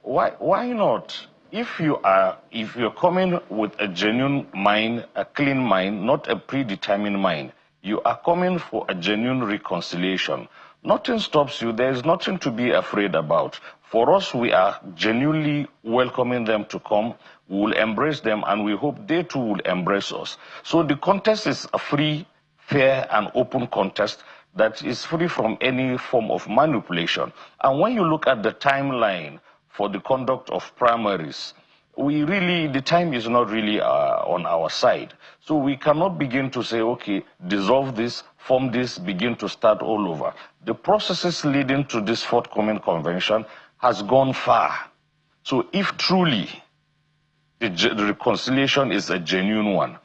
Why not? Why not? If you're coming with a genuine mind, a clean mind, not a predetermined mind, you are coming for a genuine reconciliation. Nothing stops you. There is nothing to be afraid about. For us, we are genuinely welcoming them to come. We will embrace them, and we hope they too will embrace us. So the contest is a free, fair, and open contest that is free from any form of manipulation. And when you look at the timeline for the conduct of primaries, the time is not really on our side. So we cannot begin to say, okay, dissolve this, form this, begin to start all over. The processes leading to this forthcoming convention has gone far. So if truly the reconciliation is a genuine one,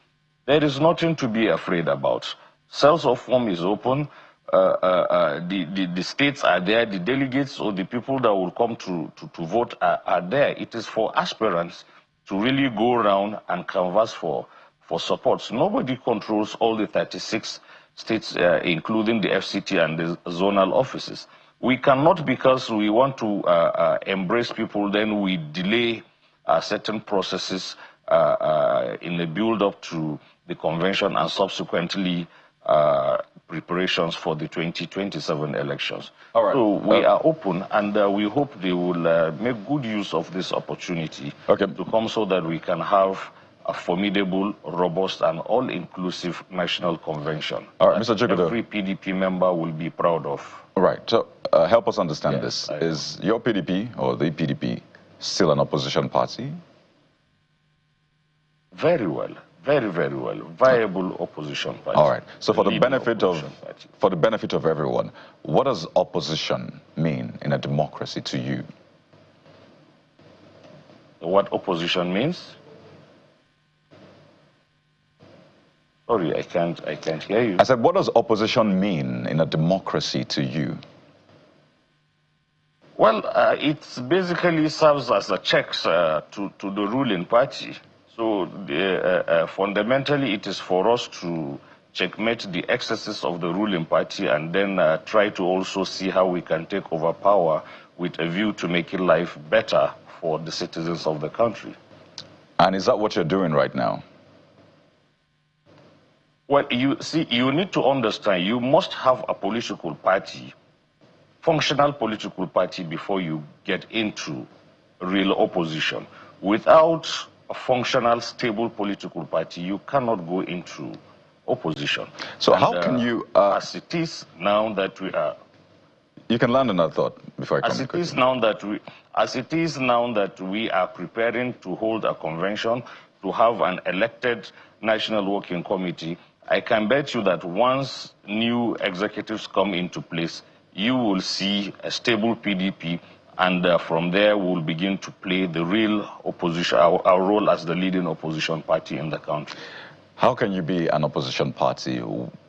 there is nothing to be afraid about. Cells of form is open. The states are there, the delegates or the people that will come to vote are there. It is for aspirants to really go around and canvass for support. Nobody controls all the 36 states, including the FCT and the zonal offices. We cannot, because we want to embrace people, then we delay certain processes in the build-up to the convention and subsequently preparations for the 2027 elections. All right. So we are open, and we hope they will make good use of this opportunity to come so that we can have a formidable, robust, and all-inclusive national convention. All right, Mr. Jigado. Every PDP member will be proud of. All right. So help us understand this. Is your PDP or the PDP still an opposition party? Very well. Very, very well. Viable opposition party. All right. So for the benefit of everyone, what does opposition mean in a democracy to you? What opposition means? Sorry, I can't hear you. I said, what does opposition mean in a democracy to you? Well, it basically serves as a check to the ruling party. So fundamentally, it is for us to checkmate the excesses of the ruling party and then try to also see how we can take over power with a view to making life better for the citizens of the country. And is that what you're doing right now? Well, you see, you need to understand, you must have a political party, functional political party, before you get into real opposition. Without a functional, stable political party, you cannot go into opposition. So and, how can you... as it is now that we are... You can land another thought before I come As it quickly. is now that we are preparing to hold a convention, to have an elected National Working Committee, I can bet you that once new executives come into place, you will see a stable PDP, and from there we'll begin to play the real opposition, our role as the leading opposition party in the country. How can you be an opposition party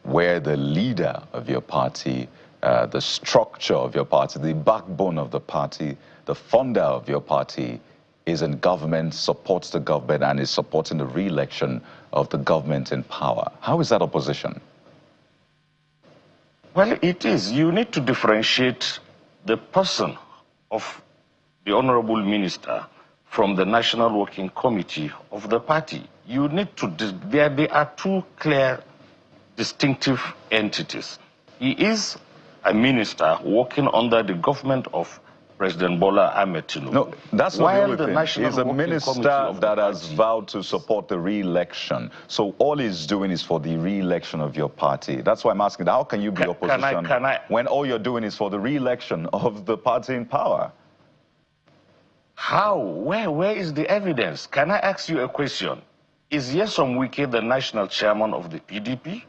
where the leader of your party, the structure of your party, the backbone of the party, the founder of your party is in government, supports the government, and is supporting the re-election of the government in power? How is that opposition? Well, it is. You need to differentiate the person of the Honorable Minister from the National Working Committee of the party. You need to, there are two clear, distinctive entities. He is a minister working under the government of President Bola Ahmed Tinubu. No, that's not the only thing. He's a minister that has vowed to support the re-election. So all he's doing is for the re-election of your party. That's why I'm asking, how can you be opposition when all you're doing is for the re-election of the party in power? How? Where is the evidence? Can I ask you a question? Is Nyesom Wike the national chairman of the PDP?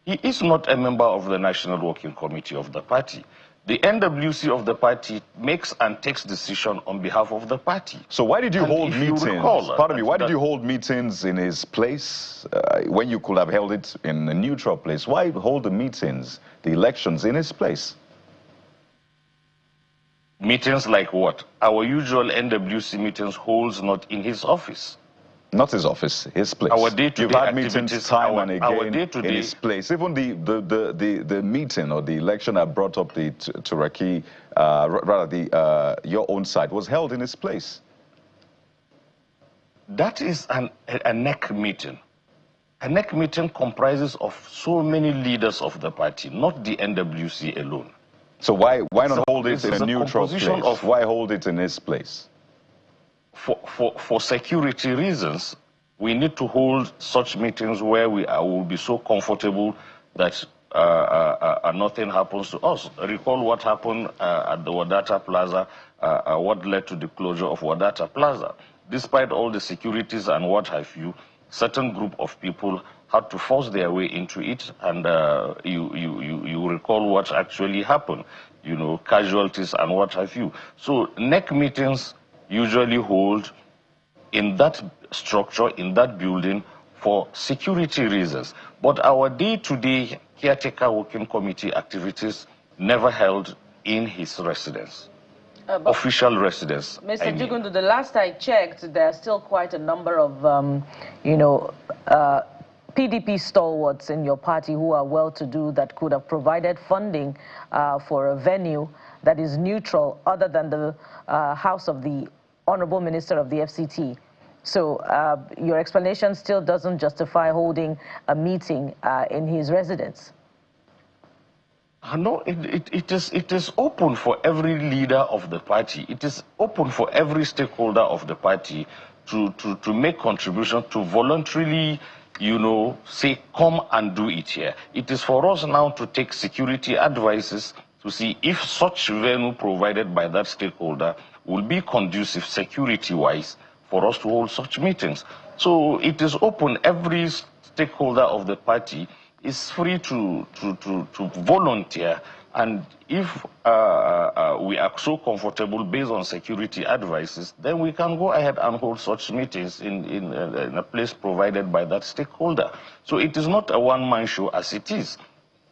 He is not a member of the National Working Committee of the party. The NWC of the party makes and takes decision on behalf of the party. So why did you hold meetings? Pardon me, why did you hold meetings in his place when you could have held it in a neutral place? Why hold the meetings, the elections in his place? Meetings like what? Our usual NWC meetings holds not in his office. Not his office, his place. Our day-to-day You've had meetings time and again in his place. Even the meeting or the election that brought up the Turaki, rather your own side, was held in his place. That is a NEC meeting. A NEC meeting comprises of so many leaders of the party, not the NWC alone. So why not hold it in a neutral place? Why hold it in his place? For security reasons, we need to hold such meetings where we will be so comfortable that nothing happens to us. Recall what happened at the Wadata Plaza, what led to the closure of Wadata Plaza. Despite all the securities and what have you, certain group of people had to force their way into it, and you recall what actually happened, you know, casualties and what have you. So NEC meetings usually hold in that structure, in that building, for security reasons. But our day-to-day caretaker working committee activities never held in his residence, official residence. Mr. Jugundu, the last I checked, there are still quite a number of, PDP stalwarts in your party who are well-to-do that could have provided funding for a venue that is neutral other than the house of the Honorable Minister of the FCT. So your explanation still doesn't justify holding a meeting in his residence. No, it is open for every leader of the party. It is open for every stakeholder of the party to make contribution, to voluntarily, you know, say, come and do it here. It is for us now to take security advices to see if such venue provided by that stakeholder will be conducive security-wise for us to hold such meetings. So it is open. Every stakeholder of the party is free to volunteer, and if we are so comfortable based on security advices, then we can go ahead and hold such meetings in a place provided by that stakeholder. So it is not a one-man show as it is.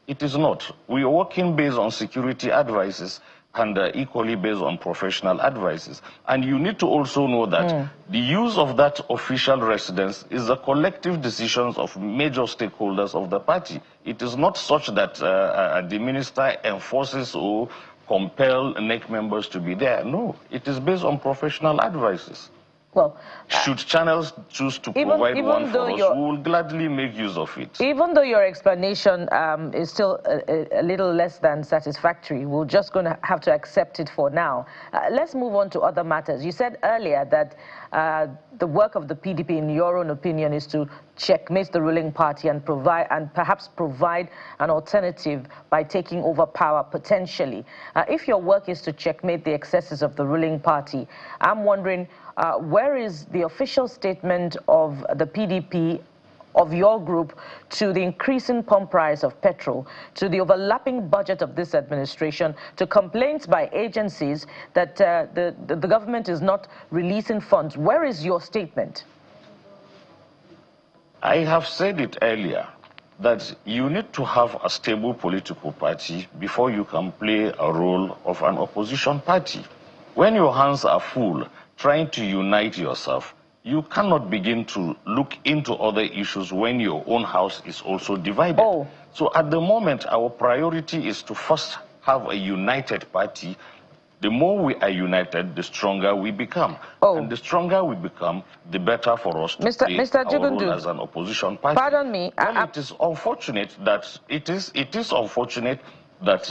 It is not. We are working based on security advices, and equally based on professional advices. And you need to also know that the use of that official residence is the collective decisions of major stakeholders of the party. It is not such that the minister enforces or compel NEC members to be there. No, it is based on professional advices. Well, should channels choose to provide one for us, we will gladly make use of it. Even though your explanation is still a little less than satisfactory, we're just going to have to accept it for now. Let's move on to other matters. You said earlier that the work of the PDP, in your own opinion, is to checkmate the ruling party and perhaps provide an alternative by taking over power potentially. If your work is to checkmate the excesses of the ruling party, I'm wondering, where is the official statement of the PDP, of your group, to the increasing pump price of petrol, to the overlapping budget of this administration, to complaints by agencies that the government is not releasing funds? Where is your statement? I have said it earlier that you need to have a stable political party before you can play a role of an opposition party. When your hands are full trying to unite yourself, you cannot begin to look into other issues when your own house is also divided. So at the moment, our priority is to first have a united party. The more we are united, the stronger we become. And the stronger we become, the better for us to play our role as an opposition party. Pardon me. Well, it is unfortunate that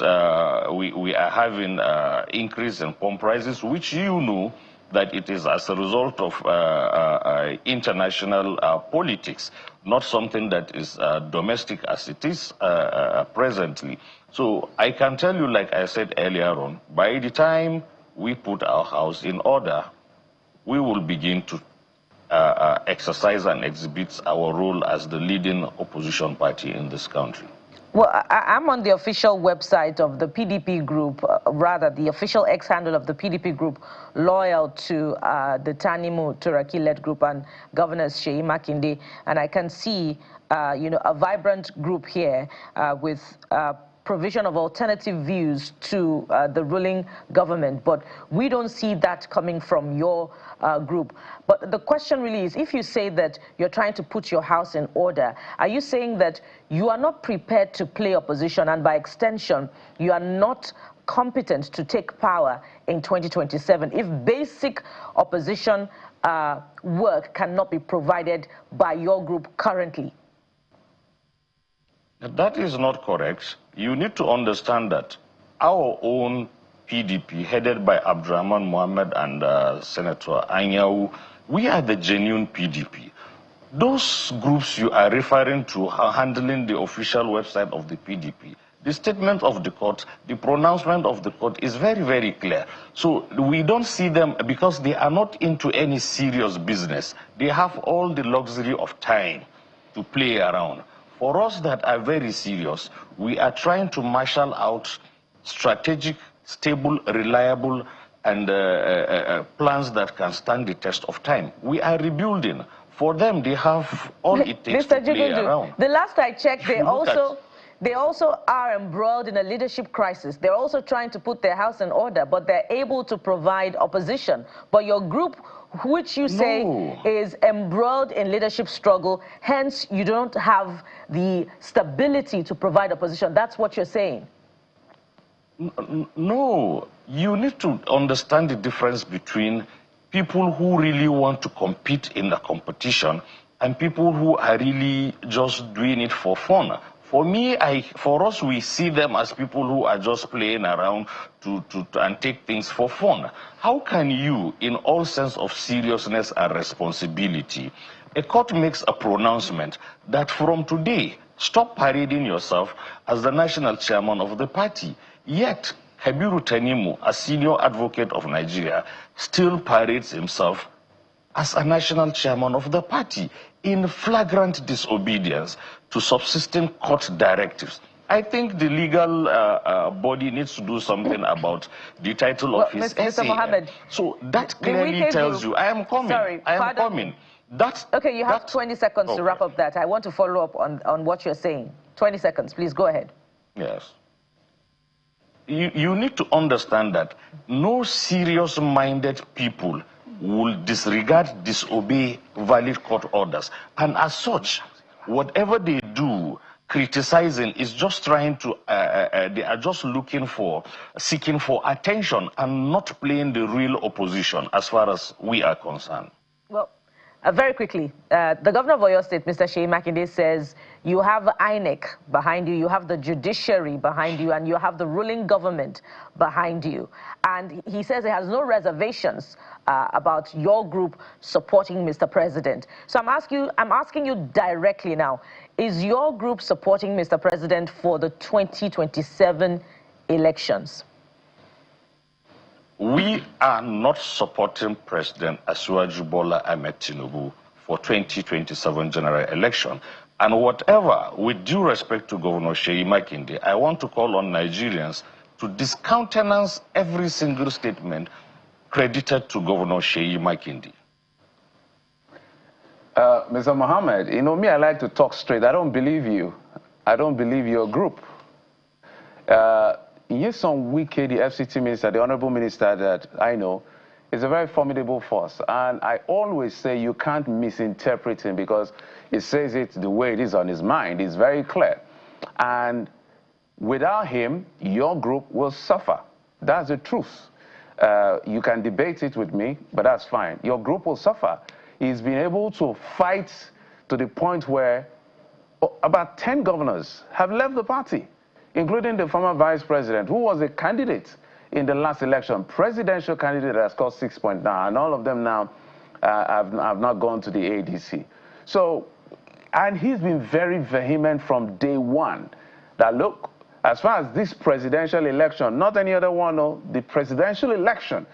we are having increase in pump prices, which you know that it is as a result of international politics, not something that is domestic as it is presently. So I can tell you, like I said earlier on, by the time we put our house in order, we will begin to exercise and exhibit our role as the leading opposition party in this country. Well, I'm on the official website of the PDP group, rather the official X-handle of the PDP group, loyal to the Tanimu Turaki-led group and Governors Sheyi Makinde, and I can see, a vibrant group here with provision of alternative views to the ruling government, but we don't see that coming from your group. But the question really is, if you say that you're trying to put your house in order, are you saying that you are not prepared to play opposition, and by extension, you are not competent to take power in 2027 if basic opposition work cannot be provided by your group currently? That is not correct. You need to understand that our own PDP, headed by Abdurrahman Mohammed and Senator Anyau, we are the genuine PDP. Those groups you are referring to are handling the official website of the PDP. The statement of the court, the pronouncement of the court is very, very clear. So we don't see them because they are not into any serious business. They have all the luxury of time to play around. For us that are very serious, we are trying to marshal out strategic, stable, reliable, and plans that can stand the test of time. We are rebuilding. For them, they have all it takes to play around. The last I checked, they also are embroiled in a leadership crisis. They're also trying to put their house in order, but they're able to provide opposition. But your group, which you say is embroiled in leadership struggle, hence you don't have the stability to provide opposition. That's what you're saying. No, you need to understand the difference between people who really want to compete in the competition and people who are really just doing it for fun. For us, we see them as people who are just playing around and take things for fun. How can you, in all sense of seriousness and responsibility, a court makes a pronouncement that from today, stop parading yourself as the national chairman of the party. Yet, Kabiru Tanimu, a senior advocate of Nigeria, still parades himself as a national chairman of the party in flagrant disobedience to subsisting court directives. I think the legal body needs to do something about the title of his essay. Mr. Mohammed, so that clearly tells you, I am coming. Sorry, I am coming. Okay, you have 20 seconds to wrap up that. I want to follow up on what you're saying. 20 seconds, please go ahead. Yes. you need to understand that no serious-minded people will disregard, disobey valid court orders. And as such, whatever they do, criticizing is just trying to, they are just seeking for attention and not playing the real opposition as far as we are concerned. Well, very quickly, the governor of Oyo State, Mr. Seyi Makinde, says you have INEC behind you, you have the judiciary behind you, and you have the ruling government behind you. And he says he has no reservations about your group supporting Mr. President. So I'm asking you directly now, is your group supporting Mr. President for the 2027 elections? We are not supporting President Asiwaju Bola Ahmed Tinubu for 2027 general election. And whatever, with due respect to Governor Seyi Makinde, I want to call on Nigerians to discountenance every single statement credited to Governor Seyi Makinde. Mr. Mohammed, you know me, I like to talk straight. I don't believe you. I don't believe your group. Nyesom Wike, the FCT minister, the honorable minister that I know, is a very formidable force. And I always say you can't misinterpret him because he says it the way it is on his mind. It's very clear. And without him, your group will suffer. That's the truth. You can debate it with me, but that's fine. Your group will suffer. He's been able to fight to the point where about 10 governors have left the party, including the former vice president, who was a candidate in the last election, presidential candidate that scored 6.9, and all of them now have not gone to the ADC. So, and he's been very vehement from day one that, look, as far as this presidential election, not any other one, no, the presidential election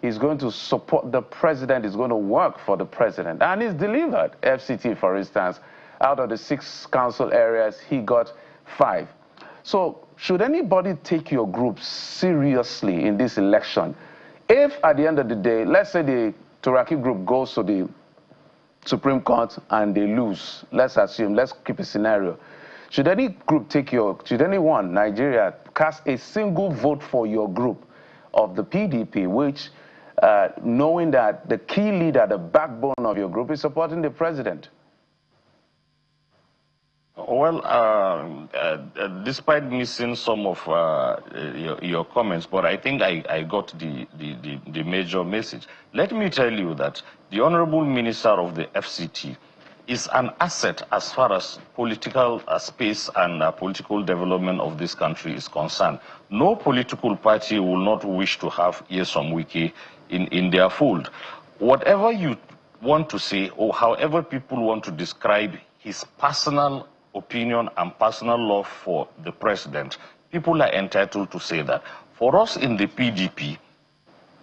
is going to support the president, is going to work for the president. And he's delivered. FCT, for instance, out of the 6 council areas, he got 5. So should anybody take your group seriously in this election, if at the end of the day, let's say the Turaki group goes to the Supreme Court and they lose, let's assume, let's keep a scenario. Should any group should anyone, Nigeria, cast a single vote for your group of the PDP, which, knowing that the key leader, the backbone of your group is supporting the president? Well, despite missing some of your comments, but I think I got the major message. Let me tell you that the Honorable Minister of the FCT is an asset as far as political space and political development of this country is concerned. No political party will not wish to have Nyesom Wike in their fold. Whatever you want to say, or however people want to describe his personal opinion and personal love for the president, people are entitled to say that. For us in the PDP,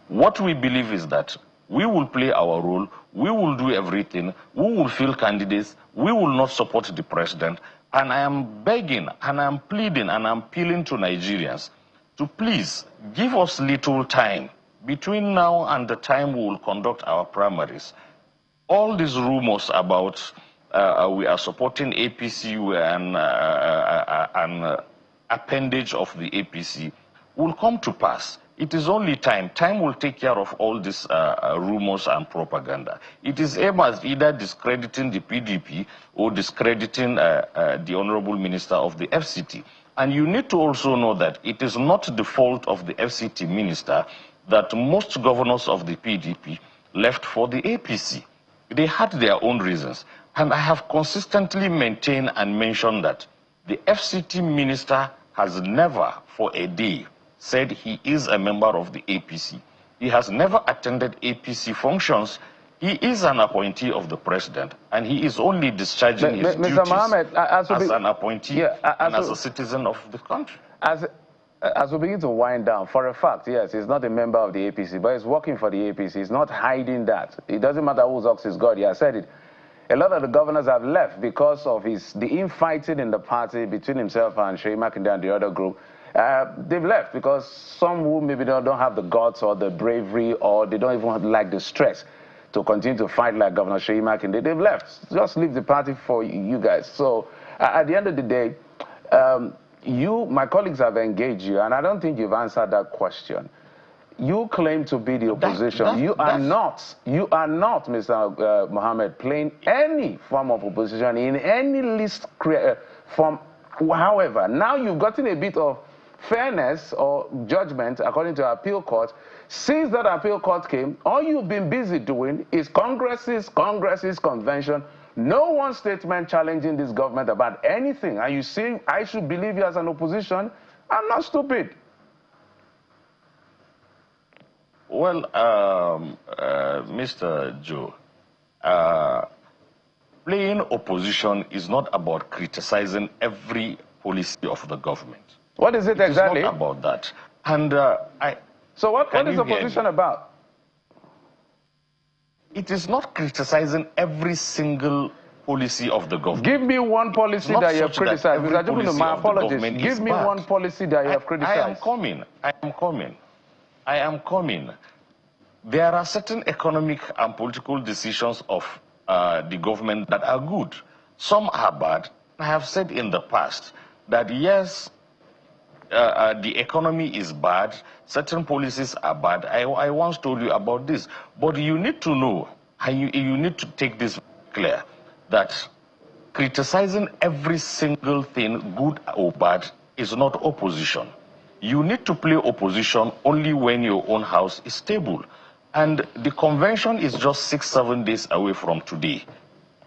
what we believe is that we will play our role, we will do everything, we will field candidates, we will not support the president, and I am begging, and I am pleading, and I am appealing to Nigerians to please give us little time between now and the time we will conduct our primaries. All these rumors about we are supporting APC and an appendage of the APC will come to pass. It is only time. Time will take care of all these rumors and propaganda. It is aimed at either discrediting the PDP or discrediting the Honorable Minister of the FCT. And you need to also know that it is not the fault of the FCT minister that most governors of the PDP left for the APC. They had their own reasons. And I have consistently maintained and mentioned that the FCT minister has never for a day said he is a member of the APC. He has never attended APC functions. He is an appointee of the president, and he is only discharging his duties Mohammed, as an appointee and as a citizen of the country. As we begin to wind down, for a fact, yes, he's not a member of the APC, but he's working for the APC. He's not hiding that. It doesn't matter whose ox is God. He has said it. A lot of the governors have left because of the infighting in the party between himself and Seyi Makinde and the other group. They've left because some who maybe don't have the guts or the bravery, or they don't even like the stress to continue to fight like Governor Seyi Makinde. They've left. Just leave the party for you guys. So at the end of the day, my colleagues have engaged you, and I don't think you've answered that question. You claim to be the opposition. You are not, Mr. Mohammed, playing any form of opposition in any list form. However, now you've gotten a bit of fairness or judgment according to our appeal court. Since that appeal court came, all you've been busy doing is congresses, convention. No one statement challenging this government about anything. And you say I should believe you as an opposition? I'm not stupid. Well, Mr. Joe, playing opposition is not about criticizing every policy of the government. What is it exactly? It's not about that. And so what is opposition about? It is not criticizing every single policy of the government. Give me one policy that you have criticized. My apologies. Give me one policy that you have criticized. I am coming. There are certain economic and political decisions of the government that are good. Some are bad. I have said in the past that yes, the economy is bad, certain policies are bad. I once told you about this. But you need to know, and you need to take this clear, that criticizing every single thing, good or bad, is not opposition. You need to play opposition only when your own house is stable. And the convention is just 6-7 days away from today.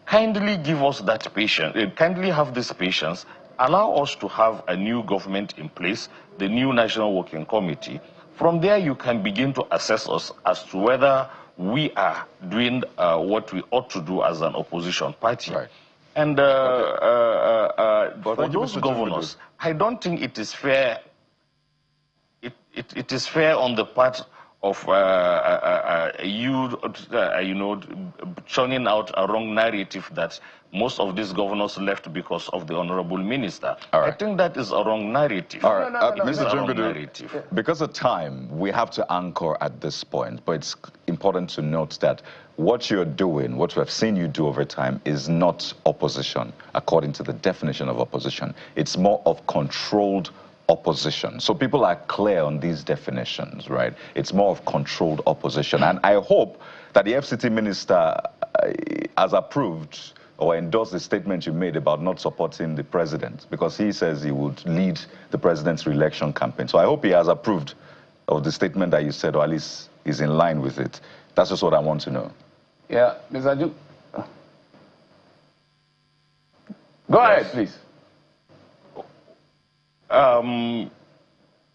Kindly give us that patience, kindly have this patience. Allow us to have a new government in place, the new National Working Committee. From there, you can begin to assess us as to whether we are doing what we ought to do as an opposition party. Right. And for those governors, I don't think it is fair. It is fair on the part of churning out a wrong narrative that most of these governors left because of the honorable minister. All right. I think that is a wrong narrative. All right, Mr. Jungudu, because of time, we have to anchor at this point, but it's important to note that what you're doing, what we have seen you do over time, is not opposition, according to the definition of opposition. It's more of controlled opposition. So people are clear on these definitions, right? It's more of controlled opposition. And I hope that the FCT minister has approved or endorsed the statement you made about not supporting the president, because he says he would lead the president's re-election campaign. So I hope he has approved of the statement that you said, or at least is in line with it. That's just what I want to know. Yeah, Mr. Aju. Go ahead, please.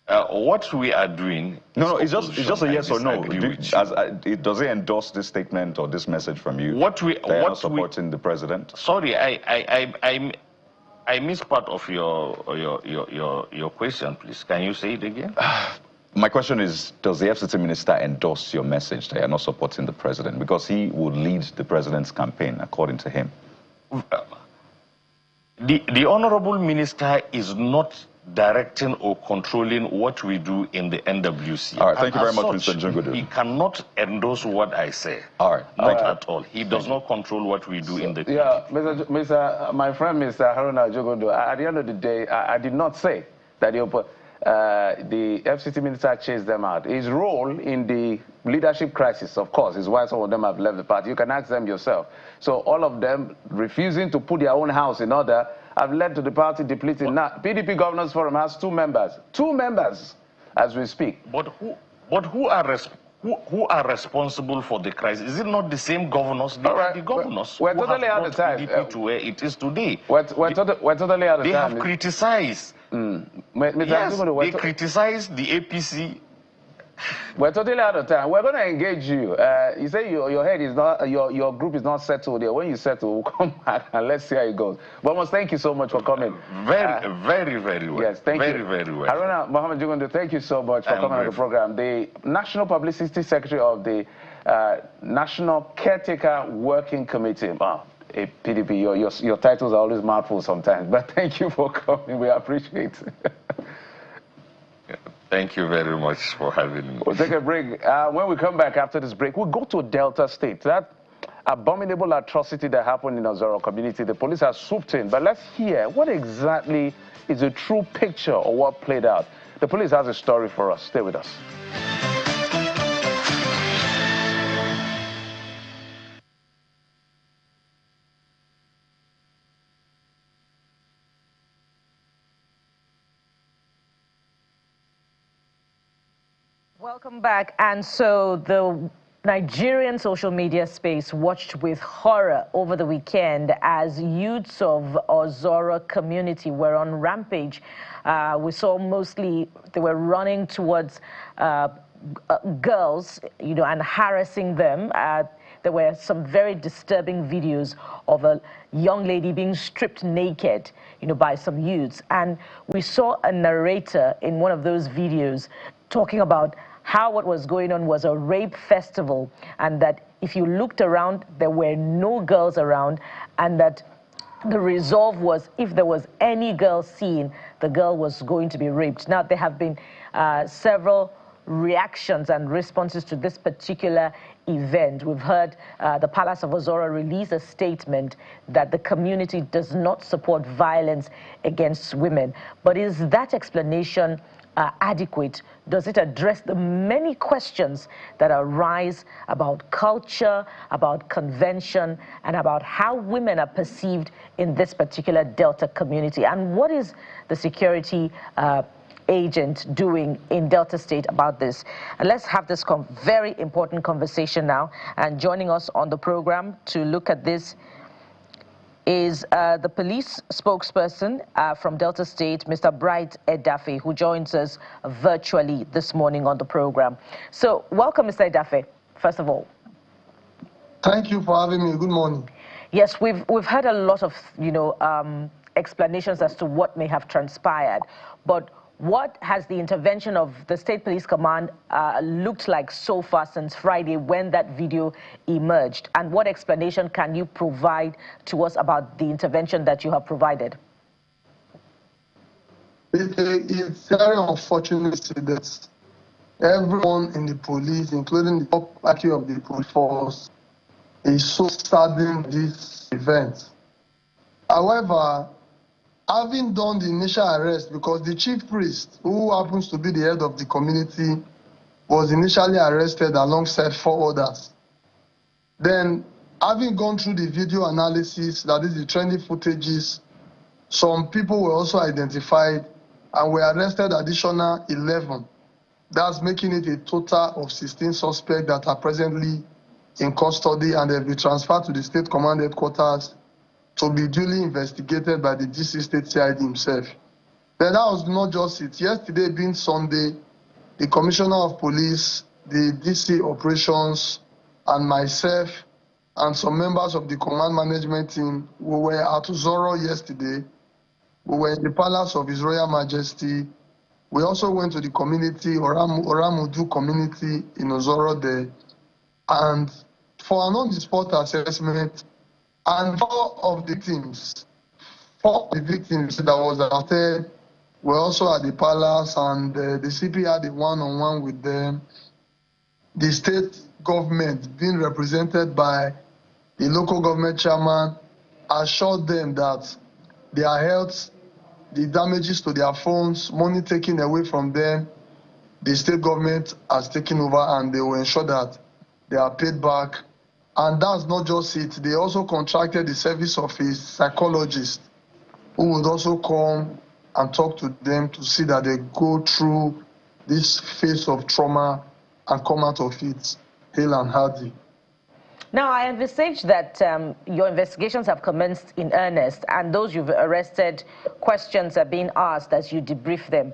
What we are doing... No, it's just a yes or no. Does he endorse this statement or this message from you? Supporting the president? Sorry, I missed part of your question, please. Can you say it again? My question is, does the FCT minister endorse your message that you're not supporting the president? Because he would lead the president's campaign, according to him. The honorable minister is not directing or controlling what we do in the NWC. All right, thank you very much, Mr. Jungudu. He cannot endorse what I say. All right. Not at all. He does not control what we do in the... Yeah, my friend, Mr. Haruna Jungudu, at the end of the day, I did not say that the FCT minister chased them out. His role in the leadership crisis, of course, is why some of them have left the party. You can ask them yourself. So all of them refusing to put their own house in order have led to the party depleting. Now, PDP Governors Forum has two members as we speak. But who are responsible for the crisis? Is it not the same governors? They are the governors. We're totally out of time. PDP to where it is today. We're totally out of time. They have criticized. Yes, they criticized the APC. We're totally out of time. We're going to engage you. You say your head is not, your group is not settled there. When you settle, we'll come back and let's see how it goes. But thank you so much for coming. Very well. Yes, thank you. Very well. Haruna Mohammed Jungudu, thank you so much for coming on the program. The National Publicity Secretary of the National Caretaker Working Committee. Wow. A PDP, your titles are always mouthful sometimes, but thank you for coming. We appreciate it. Thank you very much for having me. We'll take a break. When we come back after this break, we'll go to Delta State. That abominable atrocity that happened in the Ozoro community. The police have swooped in, but let's hear what exactly is a true picture of what played out. The police has a story for us. Stay with us. Welcome back. And so the Nigerian social media space watched with horror over the weekend as youths of Ozoro community were on rampage. We saw mostly they were running towards girls, and harassing them. There were some very disturbing videos of a young lady being stripped naked, by some youths. And we saw a narrator in one of those videos talking about how what was going on was a rape festival, and that if you looked around, there were no girls around, and that the resolve was if there was any girl seen, the girl was going to be raped. Now, there have been several reactions and responses to this particular event. We've heard the Palace of Ozoro release a statement that the community does not support violence against women. But is that explanation adequate? Does it address the many questions that arise about culture, about convention, and about how women are perceived in this particular Delta community? And what is the security agent doing in Delta State about this? And let's have this very important conversation now. And joining us on the program to look at this is the police spokesperson from Delta State, Mr. Bright Edafe, who joins us virtually this morning on the program. So welcome, Mr. Edafe, first of all. Thank you for having me. Good morning. Yes, we've heard a lot of, explanations as to what may have transpired, but what has the intervention of the State Police Command looked like so far since Friday when that video emerged? And what explanation can you provide to us about the intervention that you have provided? It's very unfortunate that everyone in the police, including the top hierarchy of the police force, is so saddened by this event. However, having done the initial arrest, because the chief priest, who happens to be the head of the community, was initially arrested alongside 4 others. Then, having gone through the video analysis, that is the trending footages, some people were also identified and were arrested additional 11. That's making it a total of 16 suspects that are presently in custody, and they'll be transferred to the State Command headquarters to be duly investigated by the DC State CID himself. Then that was not just it. Yesterday being Sunday, the Commissioner of Police, the DC Operations, and myself, and some members of the command management team, we were at Ozoro yesterday. We were in the Palace of His Royal Majesty. We also went to the community, Oramudu community in Ozoro there. And for an on-the-spot assessment, and 4 of the victims that was arrested were also at the palace, and the CP had a one-on-one with them. The state government, being represented by the local government chairman, assured them that their health, the damages to their phones, money taken away from them, the state government has taken over, and they will ensure that they are paid back. And that's not just it. They also contracted the service of a psychologist who would also come and talk to them to see that they go through this phase of trauma and come out of it hale and hearty. Now, I envisage that your investigations have commenced in earnest, and those you've arrested, questions are being asked as you debrief them.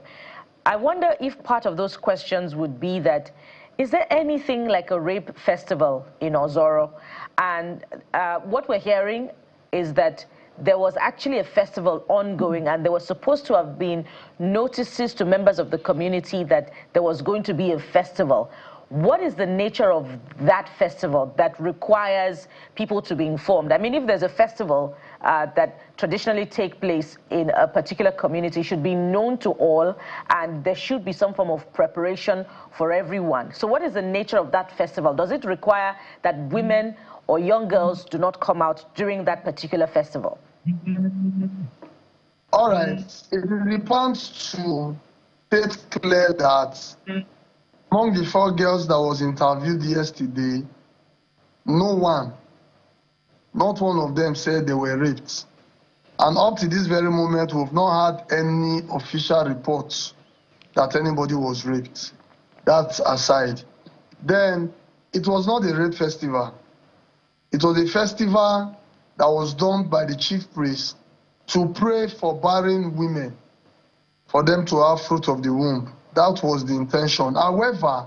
I wonder if part of those questions would be that, is there anything like a rape festival in Ozoro? And what we're hearing is that there was actually a festival ongoing, and there was supposed to have been notices to members of the community that there was going to be a festival. What is the nature of that festival that requires people to be informed? I mean, if there's a festival that traditionally take place in a particular community, it should be known to all, and there should be some form of preparation for everyone. So what is the nature of that festival? Does it require that women or young girls do not come out during that particular festival? All right. It is important to state clear that among the 4 girls that was interviewed yesterday, no one, not one of them said they were raped. And up to this very moment, we've not had any official reports that anybody was raped. That aside. Then, it was not a rape festival. It was a festival that was done by the chief priest to pray for barren women, for them to have fruit of the womb. That was the intention. However,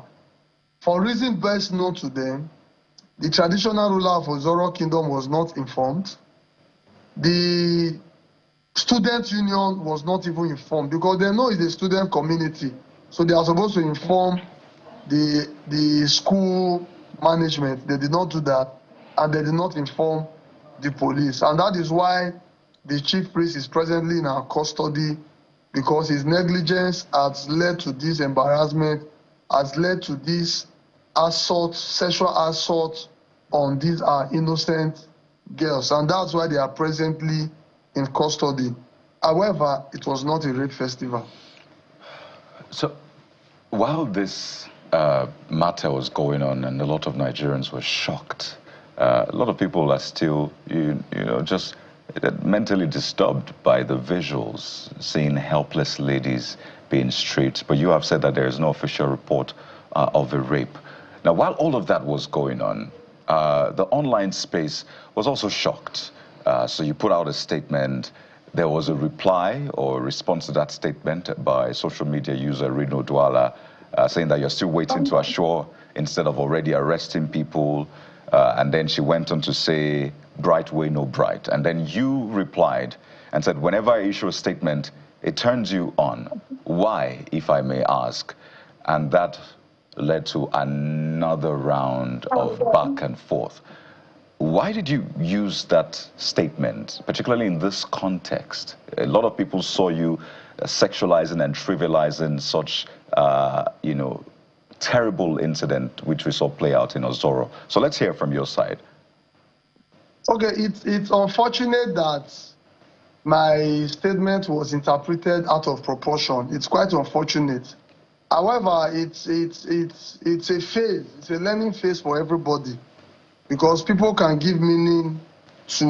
for reasons best known to them, the traditional ruler of Ozoro Kingdom was not informed. The student union was not even informed because they know it's a student community. So they are supposed to inform the school management. They did not do that, and they did not inform the police. And that is why the chief priest is presently in our custody, because his negligence has led to this embarrassment, has led to this assault, sexual assault on these innocent girls. And that's why they are presently in custody. However, it was not a rape festival. So while this matter was going on and a lot of Nigerians were shocked, a lot of people are still, just mentally disturbed by the visuals, seeing helpless ladies being stripped. But you have said that there is no official report of a rape. Now, while all of that was going on, the online space was also shocked. So you put out a statement. There was a reply or response to that statement by social media user Rino Douala, saying that you're still waiting to assure instead of already arresting people. And then she went on to say, bright way, no bright. And then you replied and said, whenever I issue a statement, it turns you on. Why, if I may ask? And that led to another round of back and forth. Why did you use that statement, particularly in this context? A lot of people saw you sexualizing and trivializing such, terrible incident which we saw play out in Ozoro. So let's hear from your side. Okay, it's unfortunate that my statement was interpreted out of proportion. It's quite unfortunate. However, it's a phase, it's a learning phase for everybody, because people can give meaning to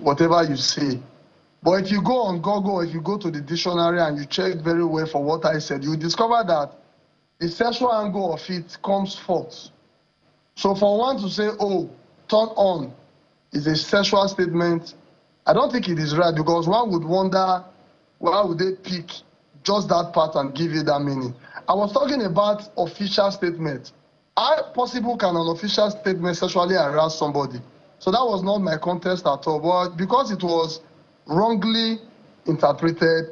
whatever you say. But if you go on Google, if you go to the dictionary and you check very well for what I said, you discover that the sexual angle of it comes forth. So for one to say, oh, turn on is a sexual statement, I don't think it is right, because one would wonder, why would they pick just that part and give you that meaning? I was talking about official statement. How possible can an official statement sexually harass somebody? So that was not my context at all. But because it was wrongly interpreted,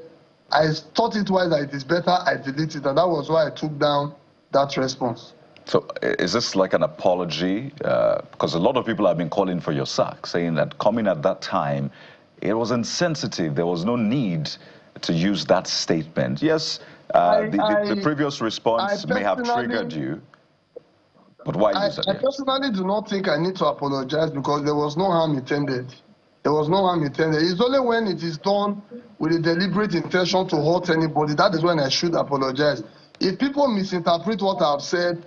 I thought it was that it is better I delete it, and that was why I took down that response. So is this like an apology? Because a lot of people have been calling for your sack, saying that coming at that time, it was insensitive. There was no need to use that statement. Yes, the previous response may have triggered you, but why use it? I personally do not think I need to apologize, because there was no harm intended. There was no harm intended. It's only when it is done with a deliberate intention to hurt anybody, that is when I should apologize. If people misinterpret what I've said,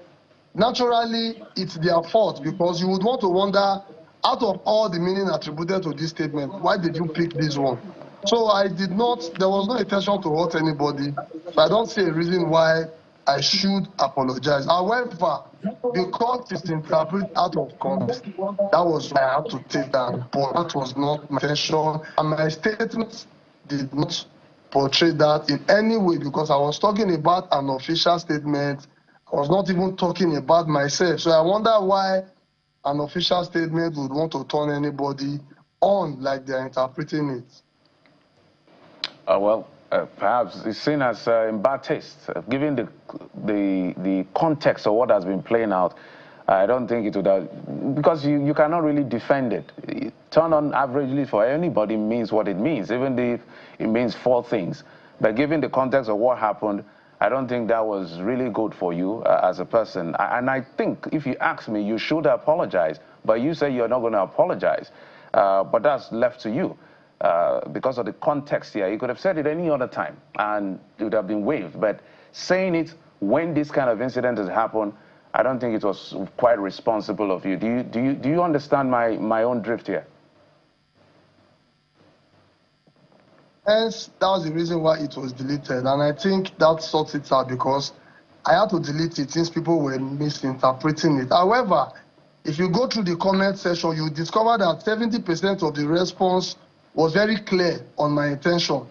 naturally it's their fault, because you would want to wonder, out of all the meaning attributed to this statement, why did you pick this one? So I did not, there was no intention to hurt anybody, so I don't see a reason why I should apologize. However, because it's interpreted out of context, that was why I had to take that. But that was not my intention, and my statement did not portray that in any way, because I was talking about an official statement. I was not even talking about myself. So I wonder why an official statement would want to turn anybody on like they're interpreting it. Perhaps it's seen as in bad taste, given the context of what has been playing out. I don't think it would have, because you cannot really defend it. Turn on averagely for anybody means what it means, even if it means 4 things. But given the context of what happened, I don't think that was really good for you as a person. And I think, if you ask me, you should apologize, but you say you're not going to apologize. But that's left to you. Because of the context here, you could have said it any other time and it would have been waived. But saying it when this kind of incident has happened, I don't think it was quite responsible of you. Do you understand my own drift here? Hence, that was the reason why it was deleted. And I think that sorts it out because I had to delete it since people were misinterpreting it. However, if you go through the comment section, you discover that 70% of the response was very clear on my intention.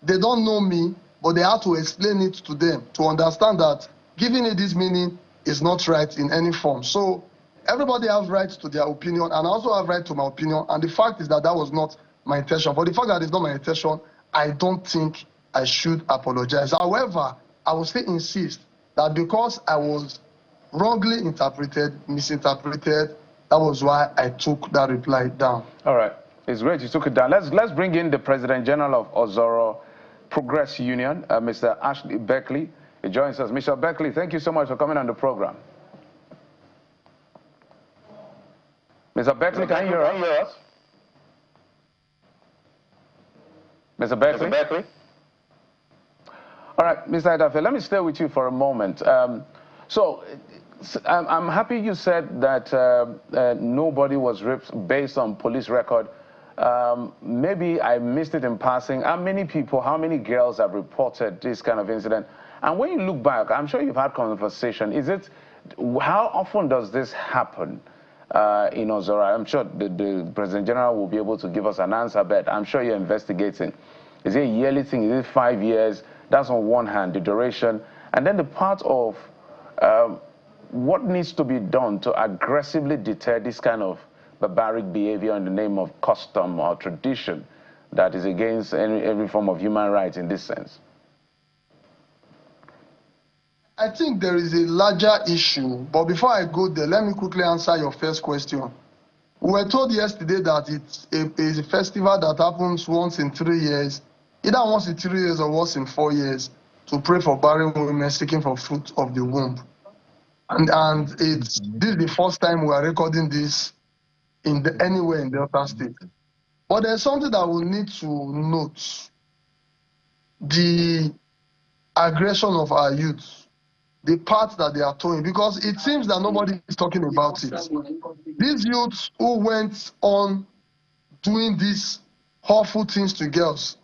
They don't know me, but they had to explain it to them to understand that giving it this meaning is not right in any form. So everybody has rights to their opinion, and I also have right to my opinion. And the fact is that that was not my intention. But the fact that it's not my intention, I don't think I should apologize. However, I will still insist that because I was wrongly interpreted, misinterpreted, that was why I took that reply down. All right. It's great you took it down. Let's bring in the President General of Ozoro Progress Union, Mr. Ashley Beckley. He joins us. Mr. Beckley, thank you so much for coming on the program. Mr. Beckley, can you hear us? Mr. Beckley? Mr. Beckley? All right, Mr. Edafe, let me stay with you for a moment. So I'm happy you said that nobody was raped based on police record. Maybe I missed it in passing. How many people, how many girls have reported this kind of incident? And when you look back, I'm sure you've had conversation. How often does this happen in Ozoro? I'm sure the President General will be able to give us an answer, but I'm sure you're investigating. Is it a yearly thing? Is it 5 years? That's on one hand, the duration. And then the part of what needs to be done to aggressively deter this kind of barbaric behavior in the name of custom or tradition that is against every form of human rights in this sense? I think there is a larger issue, but before I go there, let me quickly answer your first question. We were told yesterday that it's a festival that happens once in 3 years, either once in 3 years or once in 4 years, to pray for barren women seeking for fruit of the womb. And this is the first time we are recording this anywhere in Delta State. But there's something that we need to note. The aggression of our youth, the part that they are towing, because it seems that nobody is talking about it. These youths who went on doing these awful things to girls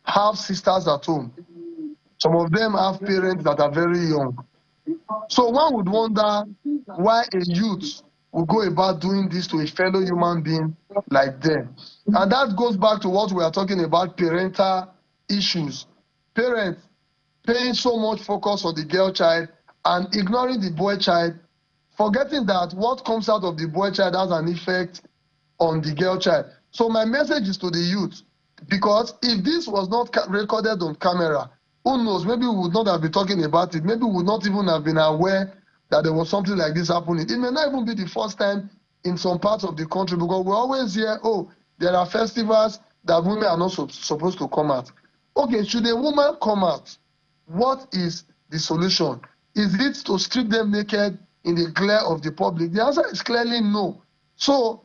have sisters at home. Some of them have parents that are very young. So one would wonder why a youth would go about doing this to a fellow human being like them. And that goes back to what we are talking about, parental issues. Parents paying so much focus on the girl child and ignoring the boy child, forgetting that what comes out of the boy child has an effect on the girl child. So my message is to the youth, because if this was not recorded on camera, who knows, maybe we would not have been talking about it. Maybe we would not even have been aware that there was something like this happening. It may not even be the first time in some parts of the country, because we always hear, oh, there are festivals that women are not supposed to come out. Okay, should a woman come out? What is the solution? Is it to strip them naked in the glare of the public? The answer is clearly no. So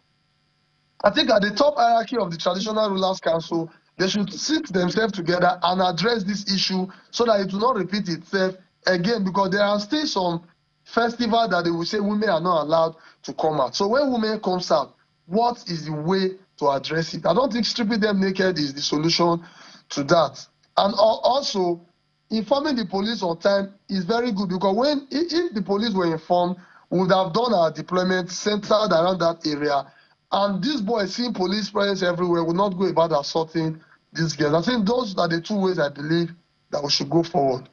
I think at the top hierarchy of the Traditional Rulers Council, they should sit themselves together and address this issue so that it will not repeat itself again, because there are still some festivals that they will say women are not allowed to come out. So when women comes out, what is the way to address it? I don't think stripping them naked is the solution to that. And also, informing the police on time is very good, because if the police were informed, we would have done our deployment centered around that area. And these boys seeing police presence everywhere will not go about assaulting these girls. I think those are the two ways I believe that we should go forward.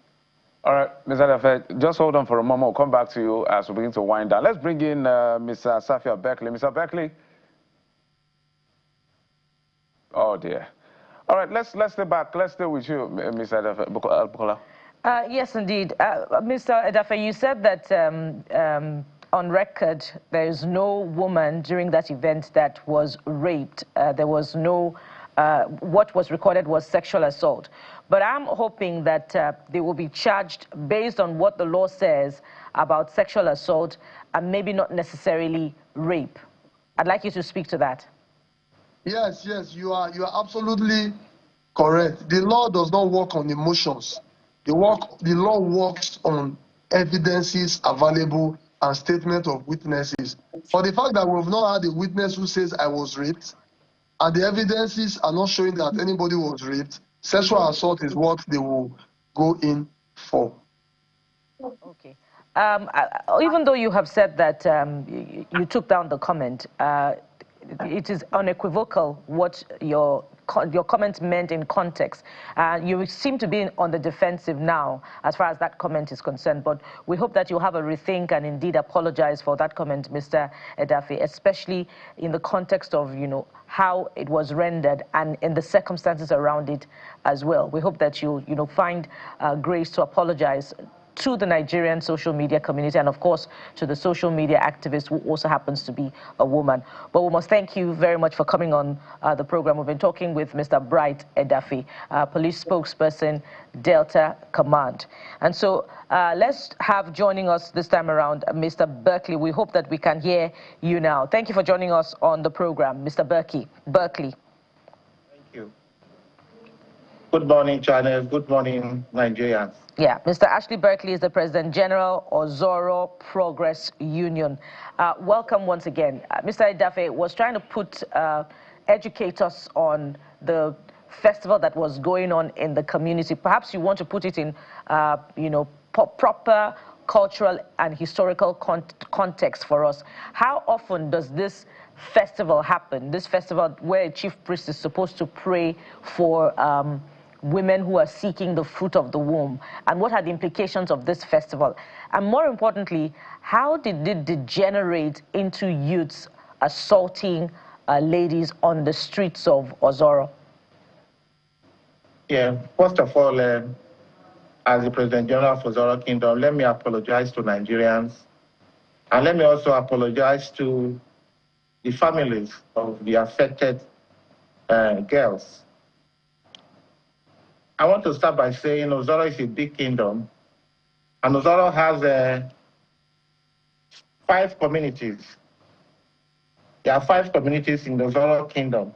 All right, Mr. Edafe, just hold on for a moment. We'll come back to you as we begin to wind down. Let's bring in Mr. Safia Beckley. Mr. Beckley? Oh, dear. All right, let's stay back. Let's stay with you, Mr. Edafe. Bukola. Yes, indeed. Mr. Edafe, you said that on record, there is no woman during that event that was raped. There was no, what was recorded was sexual assault. But I'm hoping that they will be charged based on what the law says about sexual assault and maybe not necessarily rape. I'd like you to speak to that. Yes, you are absolutely correct. The law does not work on emotions. The law works on evidences available and statement of witnesses. For the fact that we have not had a witness who says I was raped, and the evidences are not showing that anybody was raped, sexual assault is what they will go in for. Okay. Even though you have said that you took down the comment, it is unequivocal what your comment meant in context. You seem to be on the defensive now as far as that comment is concerned, but we hope that you'll have a rethink and indeed apologize for that comment, Mr. Edafe, especially in the context of, how it was rendered and in the circumstances around it as well. We hope that you find grace to apologize to the Nigerian social media community and, of course, to the social media activist who also happens to be a woman. But we must thank you very much for coming on the program. We've been talking with Mr. Bright Edafe, police spokesperson, Delta Command. And so let's have joining us this time around Mr. Berkeley. We hope that we can hear you now. Thank you for joining us on the program, Mr. Berkeley. Thank you. Good morning, channel. Good morning, Nigerians. Yeah, Mr. Ashley Berkeley is the President General, Ozoro Progress Union. Welcome once again. Mr. Edafe was trying to educate us on the festival that was going on in the community. Perhaps you want to put it in, proper cultural and historical context for us. How often does this festival happen? This festival where a chief priest is supposed to pray for women who are seeking the fruit of the womb, and what are the implications of this festival? And more importantly, how did it degenerate into youths assaulting ladies on the streets of Ozoro? Yeah, first of all, as the President General of Ozoro Kingdom, let me apologize to Nigerians, and let me also apologize to the families of the affected girls. I want to start by saying Ozoro is a big kingdom, and Ozoro has 5 communities. There are 5 communities in the Ozoro kingdom,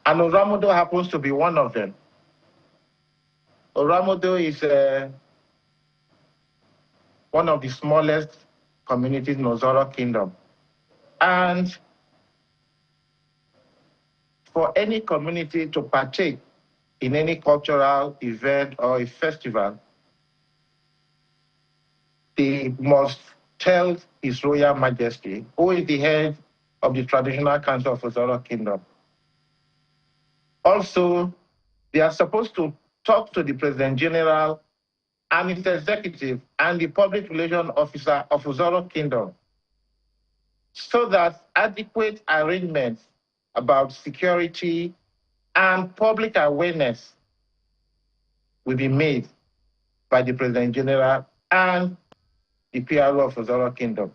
and Oramudo happens to be one of them. Oramudo is one of the smallest communities in Ozoro kingdom, and for any community to partake in any cultural event or a festival, they must tell His Royal Majesty, who is the head of the Traditional Council of Ozoro Kingdom. Also, they are supposed to talk to the President General and his executive and the Public Relations Officer of Ozoro Kingdom, so that adequate arrangements about security and public awareness will be made by the President General and the PRO of Ozoro Kingdom.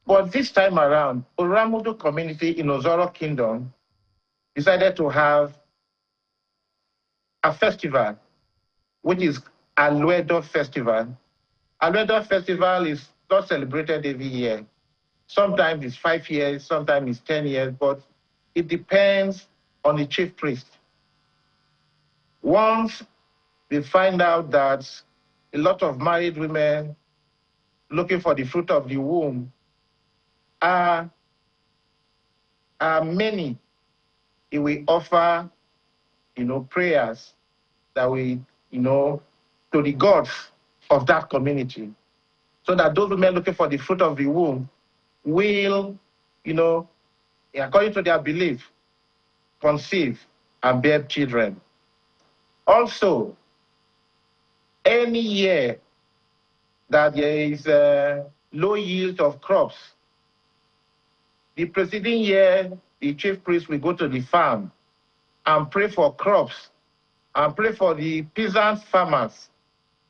But this time around, Oramudo community in Ozoro Kingdom decided to have a festival, which is Alwedo Festival. Alwedo Festival is not celebrated every year. Sometimes it's 5 years, sometimes it's 10 years, but it depends on the chief priest. Once they find out that a lot of married women looking for the fruit of the womb are many, he will offer, prayers that we, to the gods of that community, so that those women looking for the fruit of the womb will, according to their belief, conceive and bear children. Also, any year that there is a low yield of crops, the preceding year, the chief priest will go to the farm and pray for crops and pray for the peasant farmers,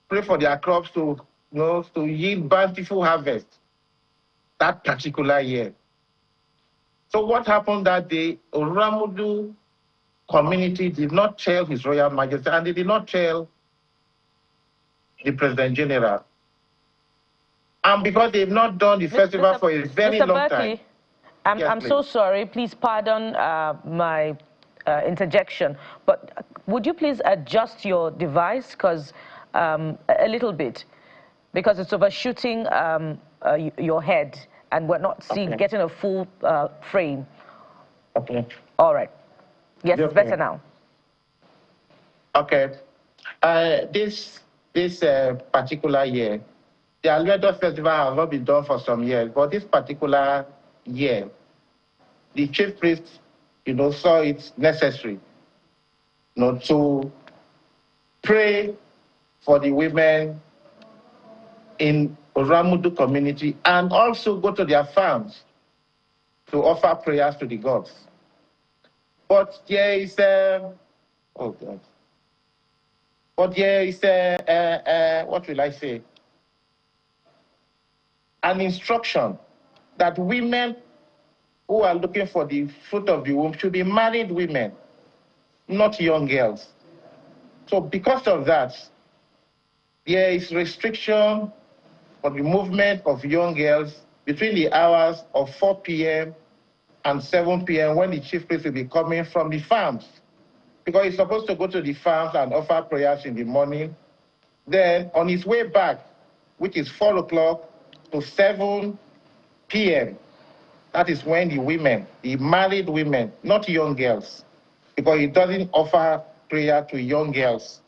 pray for their crops to yield bountiful harvest that particular year. So what happened that day, Oramudu community did not tell His Royal Majesty, and they did not tell the President General. And because they've not done the festival for a very long time. I'm so sorry. Please pardon my interjection, but would you please adjust your device a little bit, because it's overshooting your head, and we're not getting a full frame. Okay. All right. Yes, it's better now. Okay. This particular year, the Alwedo Festival has not been done for some years, but this particular year, the chief priest, saw it necessary, to pray for the women in Oramudu community and also go to their farms to offer prayers to the gods. But there is oh God. But there is what will I say? An instruction that women who are looking for the fruit of the womb should be married women, not young girls. So because of that, there is restriction for the movement of young girls between the hours of 4 p.m. and 7 p.m. when the chief priest will be coming from the farms. Because he's supposed to go to the farms and offer prayers in the morning. Then on his way back, which is 4 o'clock to 7 p.m., that is when the women, the married women, not young girls, because he doesn't offer prayer to young girls.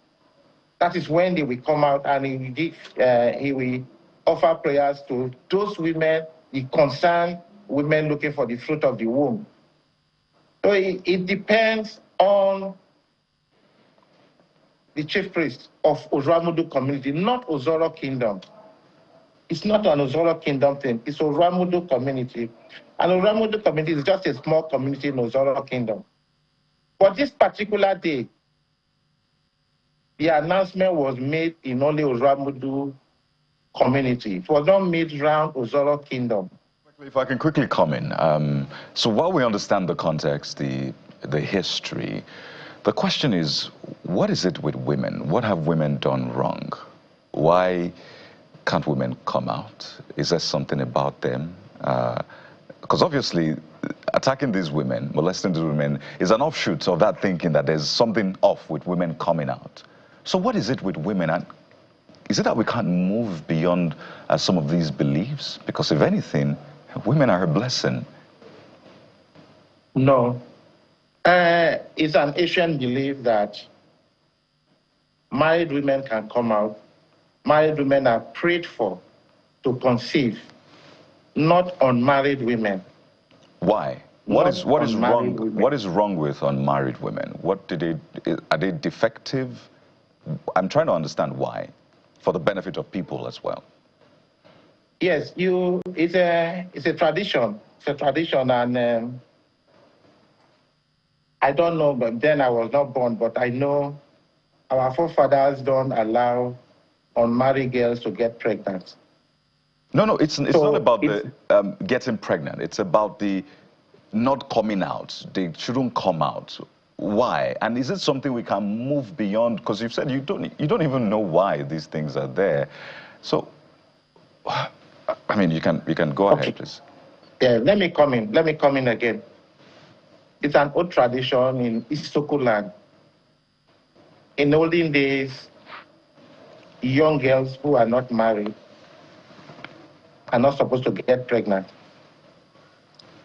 That is when they will come out and he will offer prayers to those women, the concerned women looking for the fruit of the womb. So it depends on the chief priest of Oramudu community, not Ozoro Kingdom. It's not an Ozoro Kingdom thing, it's Oramudu community. And Oramudu community is just a small community in Ozoro Kingdom. But this particular day, the announcement was made in only Oramudu community. It was not made around Ozoro Kingdom. If I can quickly come in. So while we understand the context, the history, the question is, what is it with women? What have women done wrong? Why can't women come out? Is there something about them? Because obviously, attacking these women, molesting these women, is an offshoot of that thinking that there's something off with women coming out. So what is it with women? And is it that we can't move beyond some of these beliefs? Because if anything, women are a blessing. No. It's an Asian belief that married women can come out. Married women are prayed for to conceive, not unmarried women. Why? What is wrong? What is wrong with unmarried women? Are they defective? I'm trying to understand why, for the benefit of people as well. Yes, it's a tradition. It's a tradition, and I don't know, but then I was not born, but I know our forefathers don't allow unmarried girls to get pregnant. No, it's not about the getting pregnant. It's about the not coming out. They shouldn't come out. Why? And is it something we can move beyond? Because you've said you don't even know why these things are there. So, I mean, you can go ahead, please. Yeah, let me come in again. It's an old tradition in Isoko land. In olden days, young girls who are not married are not supposed to get pregnant.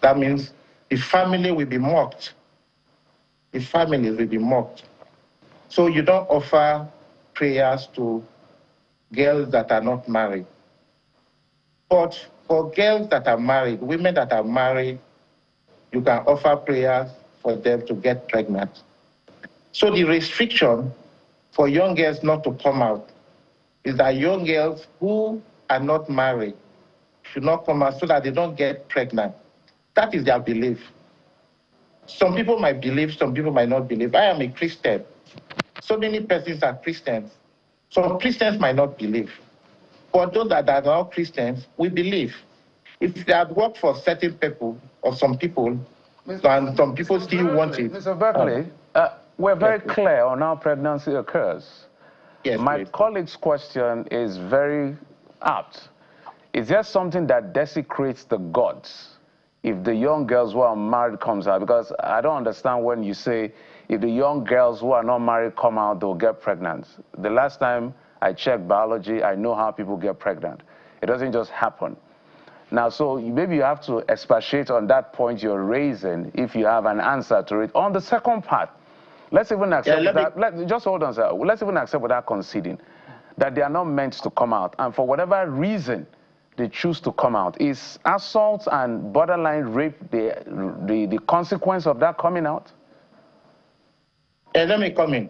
That means the family will be mocked. The families will be mocked. So you don't offer prayers to girls that are not married. But for girls that are married, women that are married, you can offer prayers for them to get pregnant. So the restriction for young girls not to come out is that young girls who are not married should not come out so that they don't get pregnant. That is their belief. Some people might believe, some people might not believe. I am a Christian. So many persons are Christians. Some Christians might not believe. For those that are not Christians, we believe. If they have worked for certain people or some people, and some people still want it. Mr. Berkeley, we're very clear on how pregnancy occurs. Yes, My please. colleague's question is very apt. Is there something that desecrates the gods if the young girls who are married comes out? Because I don't understand when you say if the young girls who are not married come out, they'll get pregnant. The last time I checked biology, I know how people get pregnant. It doesn't just happen. Now, so maybe you have to expatiate on that point you're raising if you have an answer to it. On the second part, let's even accept just hold on, sir. Let's even accept without conceding that they are not meant to come out. And for whatever reason they choose to come out, is assault and borderline rape the consequence of that coming out? Let me come in.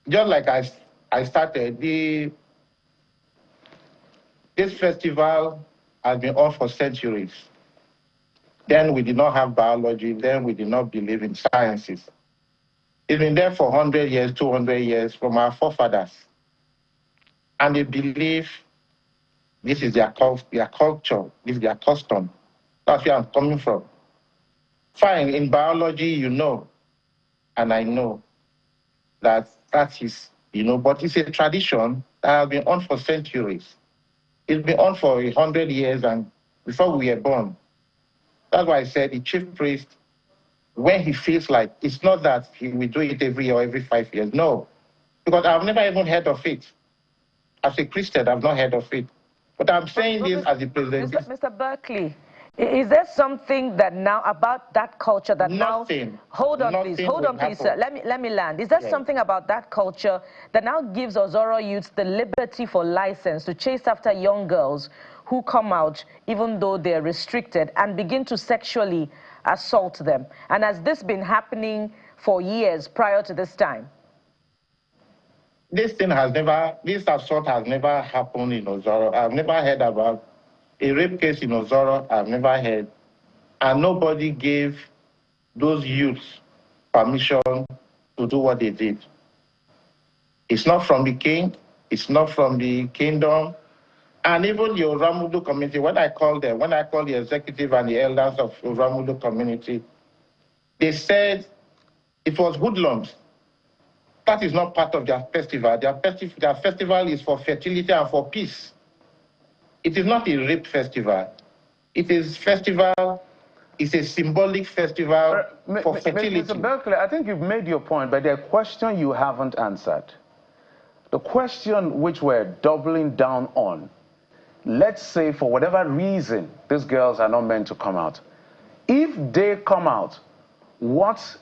Just like I started, this festival has been on for centuries. Then we did not have biology, then we did not believe in sciences. It's been there for 100 years, 200 years from our forefathers. And they believe this is their culture, this is their custom. That's where I'm coming from. Fine, in biology, you know, and I know that is, but it's a tradition that has been on for centuries. It's been on for 100 years and before we were born. That's why I said the chief priest, when he feels like, it's not that he will do it every year or every 5 years. No, because I've never even heard of it. As a Christian, I've not heard of it. But I'm saying this as the president. Mr. Berkeley, is there something that now about that culture that nothing, now... Hold on, please, sir. Let me land. Is there something about that culture that now gives Ozoro youths the liberty for license to chase after young girls who come out, even though they're restricted, and begin to sexually assault them? And has this been happening for years prior to this time? This assault has never happened in Ozoro. I've never heard about a rape case in Ozoro. I've never heard. And nobody gave those youths permission to do what they did. It's not from the king. It's not from the kingdom. And even the Oramudu community, when I called the executive and the elders of the Oramudu community, they said it was hoodlums. That is not part of their festival. Their festival is for fertility and for peace. It is not a rape festival. It is it's a symbolic festival for fertility. Mr. Berkeley, I think you've made your point, but the question you haven't answered. The question which we're doubling down on, let's say for whatever reason, these girls are not meant to come out. If they come out, what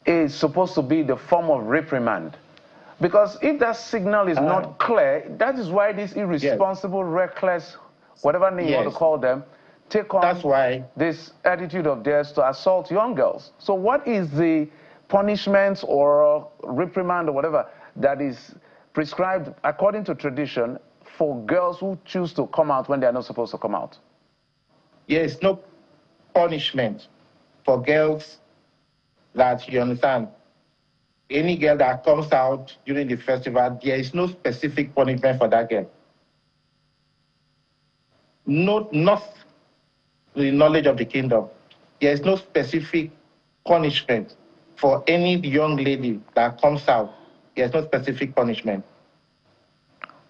is supposed to be the form of reprimand? Because if that signal is not clear, that is why these irresponsible, reckless, whatever name you want to call them, take on this attitude of theirs to assault young girls. So what is the punishment or reprimand or whatever that is prescribed according to tradition for girls who choose to come out when they are not supposed to come out? There is no punishment for girls that, you understand, any girl that comes out during the festival, there is no specific punishment for that girl. Not the knowledge of the kingdom. There is no specific punishment for any young lady that comes out. There is no specific punishment.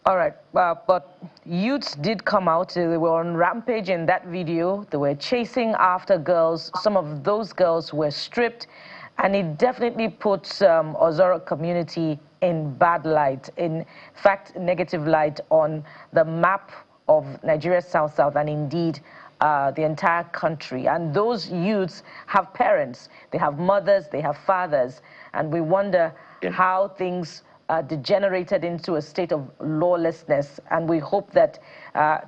All right, but youths did come out. They were on rampage in that video. They were chasing after girls. Some of those girls were stripped. And it definitely puts Ozoro community in bad light, in fact, negative light on the map of Nigeria's South-South and indeed the entire country. And those youths have parents, they have mothers, they have fathers, and we wonder how things degenerated into a state of lawlessness. And we hope that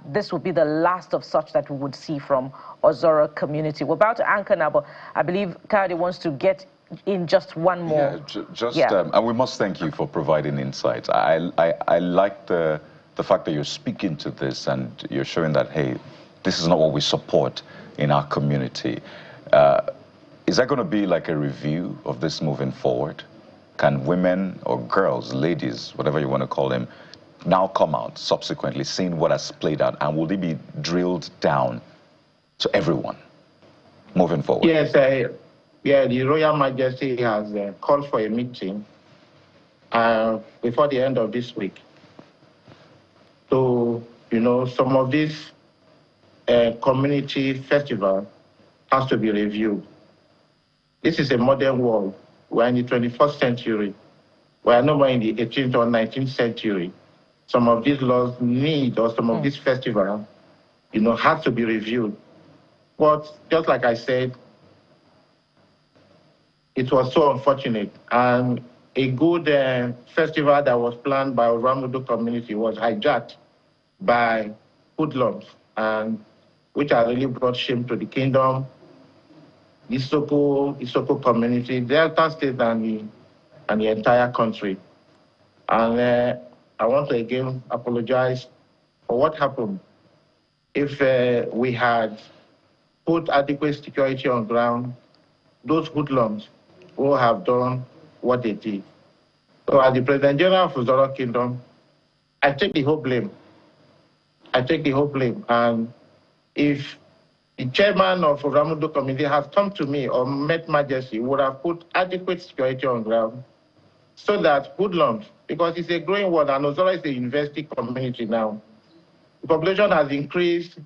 this will be the last of such that we would see from Ozoro community. We're about to anchor now, but I believe Kayode wants to get in just one more. And we must thank you for providing insights. I like the fact that you're speaking to this and you're showing that, hey, this is not what we support in our community. Is that going to be like a review of this moving forward? Can women or girls, ladies, whatever you want to call them, now come out subsequently, seeing what has played out, and will they be drilled down to everyone moving forward? Yes, the Royal Majesty has called for a meeting before the end of this week. So, some of these community festivals has to be reviewed. This is a modern world. We're in the 21st century. We're no more in the 18th or 19th century. Some of these laws need, or some of these festivals, have to be reviewed. But just like I said, it was so unfortunate. And a good festival that was planned by Ozoro community was hijacked by hoodlums, and which has really brought shame to the kingdom, the Isoko community, Delta State, and the entire country. And I want to again apologize for what happened. If we had put adequate security on ground, those hoodlums will have done what they did. So as the President General of Ozoro Kingdom, I take the whole blame. And if the chairman of Ozoro committee has come to me or met Majesty, would have put adequate security on ground so that hoodlums, because it's a growing world and Ozoro is a university community now, the population has increased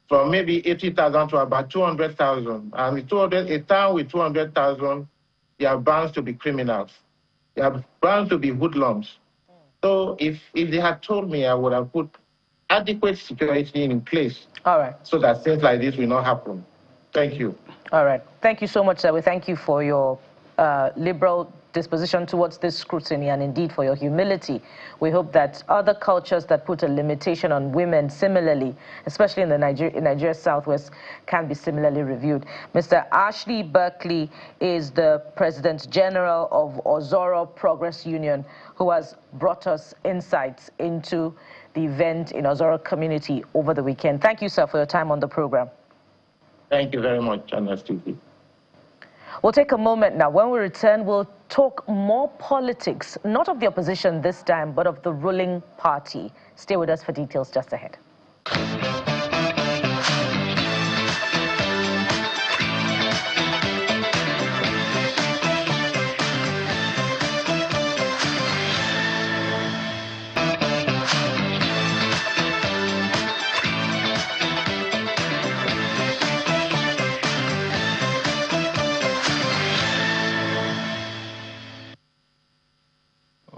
from maybe 80,000 to about 200,000. And with a town with 200,000, they are bound to be criminals. They are bound to be hoodlums. So if they had told me, I would have put adequate security in place. All right. So that things like this will not happen. Thank you. All right. Thank you so much, sir. We thank you for your liberal disposition towards this scrutiny and indeed for your humility. We hope that other cultures that put a limitation on women similarly, especially in the Nigeria Southwest, can be similarly reviewed. Mr. Ashley Berkeley is the President General of Ozoro Progress Union, who has brought us insights into the event in Ozoro community over the weekend. Thank you, sir, for your time on the program. Thank you very much, Anastasia. We'll take a moment now. When we return, we'll talk more politics, not of the opposition this time, but of the ruling party. Stay with us for details just ahead.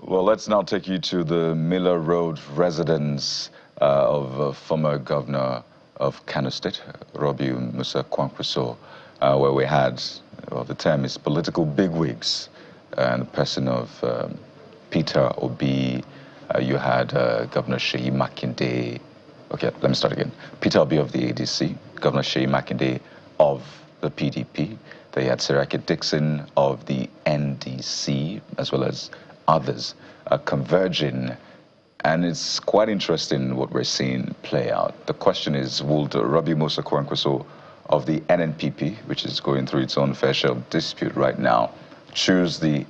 Well, let's now take you to the Miller Road residence of former governor of Kano State, Robiu Musa Kwankwaso, where we had, well, the term is political bigwigs, and the person of Peter Obi. You had Governor Seyi Makinde. Okay, let me start again. Peter Obi of the ADC, Governor Seyi Makinde of the PDP. They had Seraki Dixon of the NDC, as well as others converging, and it's quite interesting what we're seeing play out. The question is, will Robiu Musa Kwankwaso of the NNPP, which is going through its own fair share of dispute right now, choose the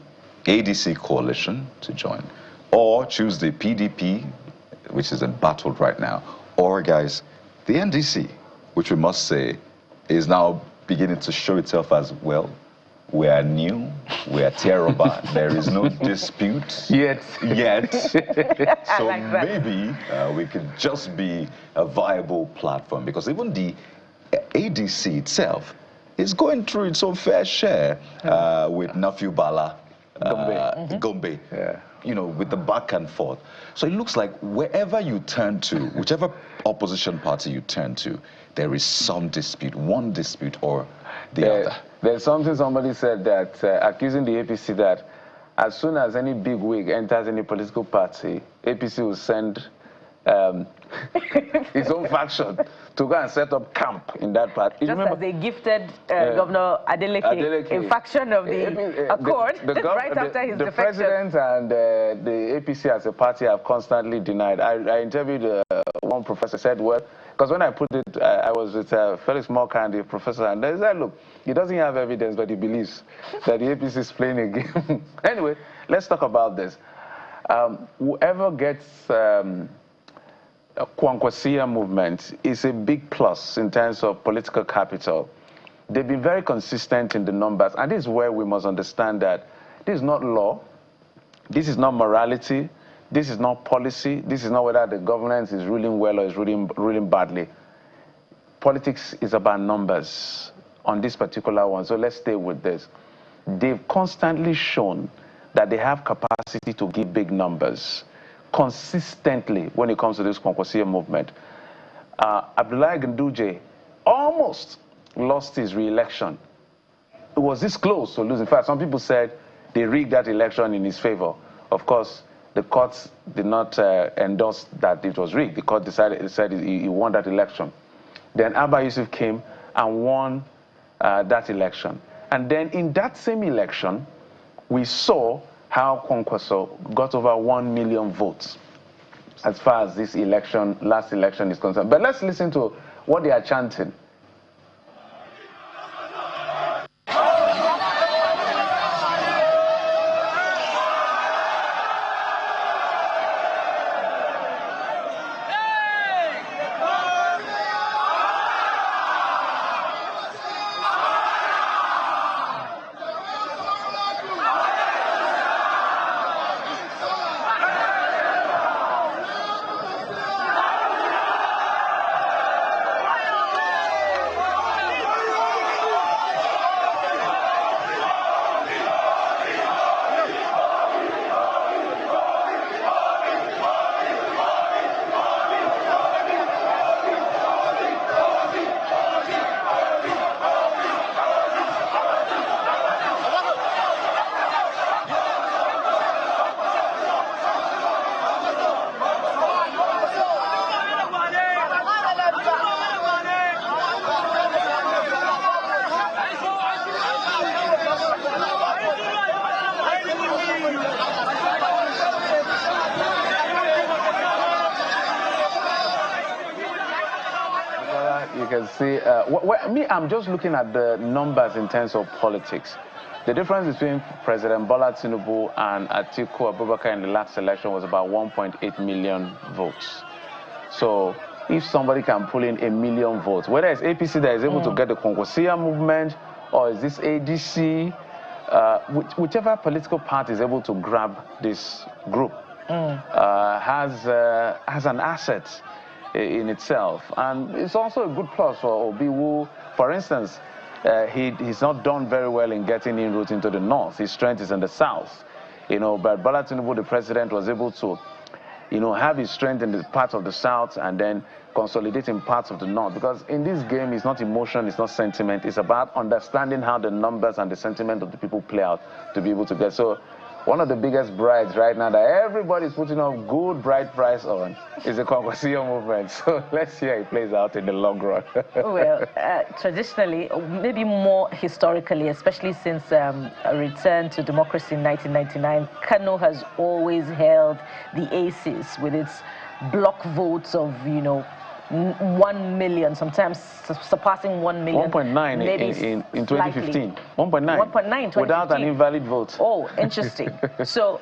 ADC coalition to join, or choose the PDP, which is embattled right now, or, guys, the NDC, which we must say is now beginning to show itself as, well, we are new, we are terrible, there is no dispute yet. So like maybe we could just be a viable platform, because even the ADC itself is going through its own fair share with Nafiu Bala, Gombe, you know, with the back and forth. So it looks like wherever you turn to, whichever opposition party you turn to, there is some dispute, one dispute or the other. There's something somebody said that accusing the APC that as soon as any big wig enters any political party, APC will send its own faction to go and set up camp in that party. Just as they gifted Governor Adeleke a faction of the Accord right after his defection. The president and the APC as a party have constantly denied. I interviewed one professor, said, well, because when I put it, I was with Felix Morkan, the professor, and they said, look, he doesn't have evidence, but he believes that the APC is playing a game. Anyway, let's talk about this. Whoever gets Kwankwasia movement is a big plus in terms of political capital. They've been very consistent in the numbers, and this is where we must understand that this is not law, this is not morality, this is not policy, this is not whether the governance is ruling well or is ruling badly. Politics is about numbers. on this particular one, so let's stay with this. They've constantly shown that they have capacity to give big numbers consistently when it comes to this Kwankwasia movement. Abdullahi Ganduje almost lost his re-election. It was this close to losing. In fact, some people said they rigged that election in his favor. Of course, the courts did not endorse that it was rigged. The court said he won that election. Then Abba Yusuf came and won that election. And then in that same election, we saw how Kwankwaso got over 1 million votes as far as this election, last election is concerned. But let's listen to what they are chanting. You can see, me, I'm just looking at the numbers in terms of politics. The difference between President Bola Tinubu and Atiku Abubakar in the last election was about 1.8 million votes. So if somebody can pull in 1 million votes, whether it's APC that is able to get the Kwankwasia movement, or is this ADC, whichever political party is able to grab this group has an asset in itself. And it's also a good plus for Obi, who, for instance, he's not done very well in getting inroads into the north. His strength is in the south, but Bola Tinubu, the president, was able to, have his strength in the parts of the south and then consolidate in parts of the north. Because in this game, it's not emotion, it's not sentiment, it's about understanding how the numbers and the sentiment of the people play out to be able to get. So one of the biggest brides right now that everybody's putting a good bright price on is the Kwankwasia movement. So let's see how it plays out in the long run. Well, traditionally, maybe more historically, especially since a return to democracy in 1999, Kano has always held the aces with its block votes of, 1 million, sometimes surpassing 1 million. 1.9 in 2015. 1.9 without an invalid vote. Oh, interesting. So,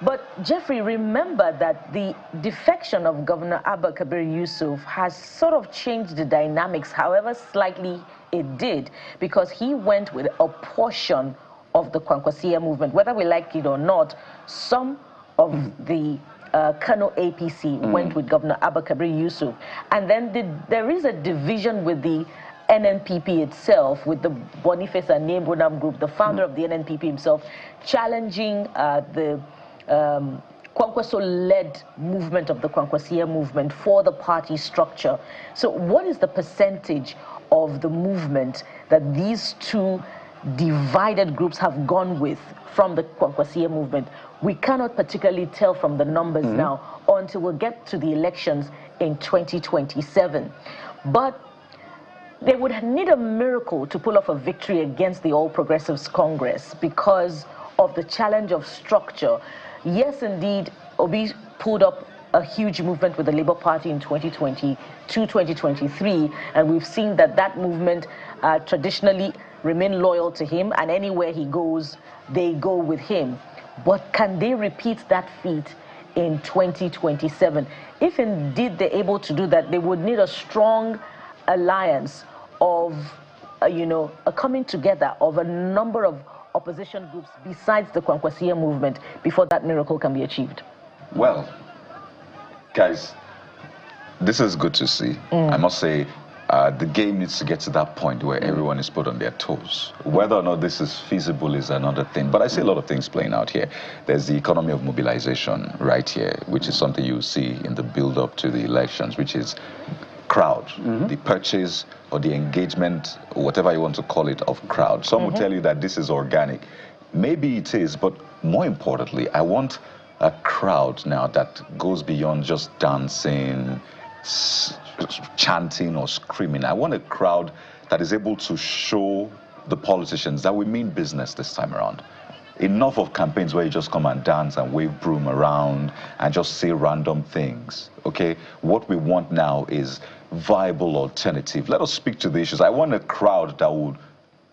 but Jeffrey, remember that the defection of Governor Abba Kabir Yusuf has sort of changed the dynamics, however slightly it did, because he went with a portion of the Kwankwasia movement. Whether we like it or not, some of the Kano APC went with Governor Abba Kabir Yusuf. And then there is a division with the NNPP itself, with the Boniface and Nembonam group, the founder of the NNPP himself, challenging the Kwankwaso-led movement of the Kwankwasia movement for the party structure. So what is the percentage of the movement that these two divided groups have gone with from the Kwankwasia movement? We cannot particularly tell from the numbers now until we get to the elections in 2027. But they would need a miracle to pull off a victory against the All Progressives Congress because of the challenge of structure. Yes, indeed, Obi pulled up a huge movement with the Labour Party in 2022, 2023, and we've seen that movement traditionally remain loyal to him, and anywhere he goes, they go with him. But can they repeat that feat in 2027? If indeed they're able to do that, they would need a strong alliance of, a coming together of a number of opposition groups besides the Kwankwasia movement before that miracle can be achieved. Well, guys, this is good to see. I must say, the game needs to get to that point where everyone is put on their toes. Whether or not this is feasible is another thing. But I see a lot of things playing out here. There's the economy of mobilization right here, which is something you see in the build-up to the elections, which is crowd, the purchase or the engagement, or whatever you want to call it, of crowd. Some will tell you that this is organic. Maybe it is, but more importantly, I want a crowd now that goes beyond just dancing, chanting or screaming. I want a crowd that is able to show the politicians that we mean business this time around. Enough of campaigns where you just come and dance and wave broom around and just say random things, okay? What we want now is viable alternative. Let us speak to the issues. I want a crowd that would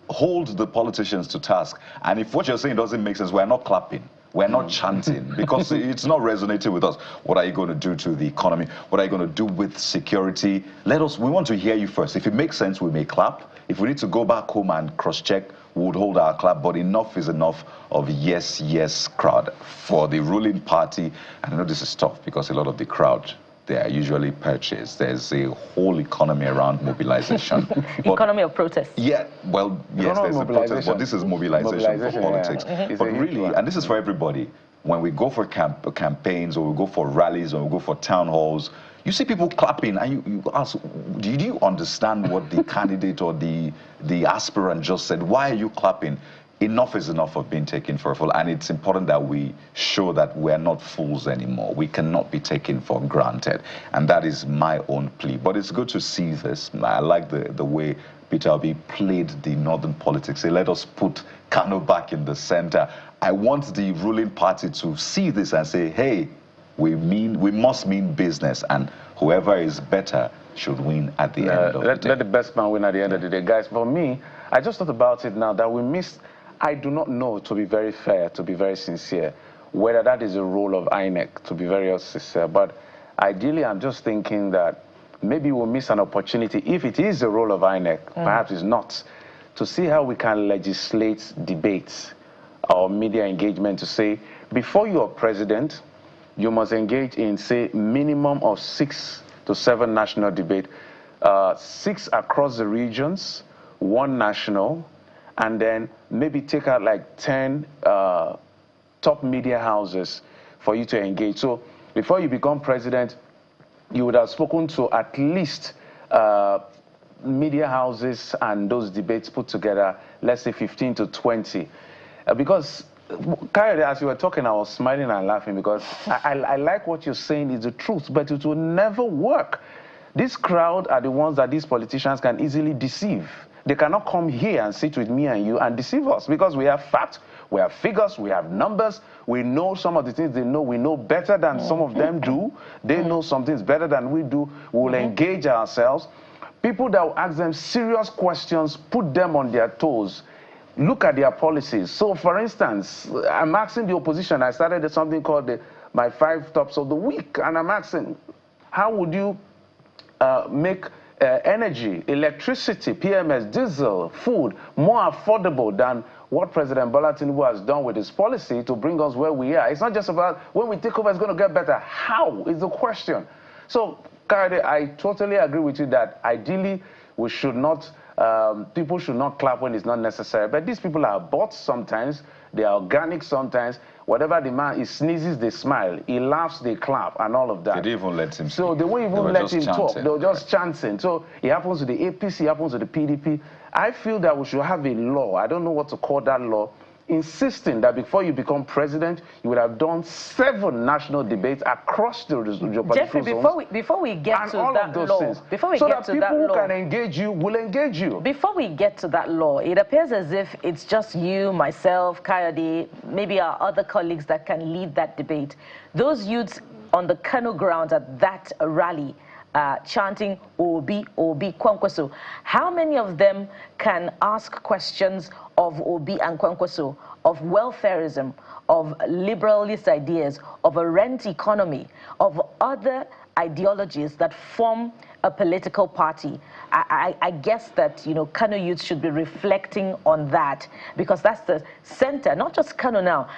hold the politicians to task. And if what you're saying doesn't make sense, we're not clapping. We're not chanting because it's not resonating with us. What are you going to do to the economy? What are you going to do with security? We want to hear you first. If it makes sense, we may clap. If we need to go back home and cross-check, we would hold our clap. But enough is enough of yes, yes crowd for the ruling party. And I know this is tough because a lot of the crowd, they are usually purchased. There's a whole economy around mobilization. Economy of protest. Yeah, well, yes, there's a protest, but this is mobilization for politics. Yeah. But really, and this is for everybody, when we go for campaigns or we go for rallies or we go for town halls, you see people clapping and you ask, did you understand what the candidate or the aspirant just said? Why are you clapping? Enough is enough of being taken for a fool, and it's important that we show that we're not fools anymore. We cannot be taken for granted, and that is my own plea. But it's good to see this. I like the way Peter Obi played the northern politics. Say, let us put Kano back in the center. I want the ruling party to see this and say, hey, we must mean business, and whoever is better should win at the end of the day. Let the best man win at the end of the day. Guys, for me, I just thought about it now that we missed. I do not know, to be very fair, to be very sincere, whether that is a role of INEC, to be very sincere. But ideally, I'm just thinking that maybe we'll miss an opportunity, if it is a role of INEC, perhaps it's not, to see how we can legislate debates or media engagement to say, before you are president, you must engage in, say, minimum of 6 to 7 national debates, 6 across the regions, 1 national, and then maybe take out like 10 top media houses for you to engage. So before you become president, you would have spoken to at least media houses and those debates put together, let's say 15 to 20. Because, Kayode, as you were talking, I was smiling and laughing because I like what you're saying is the truth, but it will never work. This crowd are the ones that these politicians can easily deceive. They cannot come here and sit with me and you and deceive us because we have facts, we have figures, we have numbers, we know some of the things they know, we know better than some of them do. They know some things better than we do. We will engage ourselves. People that will ask them serious questions, put them on their toes, look at their policies. So, for instance, I'm asking the opposition, I started something called my 5 tops of the week, and I'm asking, how would you make energy, electricity, PMS, diesel, food more affordable than what President Bola Tinubu has done with his policy to bring us where we are? It's not just about when we take over, it's going to get better. How is the question? So, Kayode, I totally agree with you that ideally we should not, people should not clap when it's not necessary. But these people are bots sometimes, they are organic sometimes. Whatever the man, he sneezes, they smile. He laughs, they clap, and all of that. They didn't even let him speak. So they won't even let him talk. They were just chanting. So it happens to the APC, it happens to the PDP. I feel that we should have a law. I don't know what to call that law, insisting that before you become president, you would have done 7 national debates across the geopolitical Jeffrey, zones. before we get to that law, so that people who can engage you will engage you. Before we get to that law, it appears as if it's just you, myself, Kayode, maybe our other colleagues that can lead that debate. Those youths on the Kano grounds at that rally, chanting Obi, Obi, Kwankwaso. How many of them can ask questions of Obi and Kwankwaso, of welfareism, of liberalist ideas, of a rent economy, of other ideologies that form a political party, I guess that, you know, Kano youth should be reflecting on that, because that's the center, not just Kano now.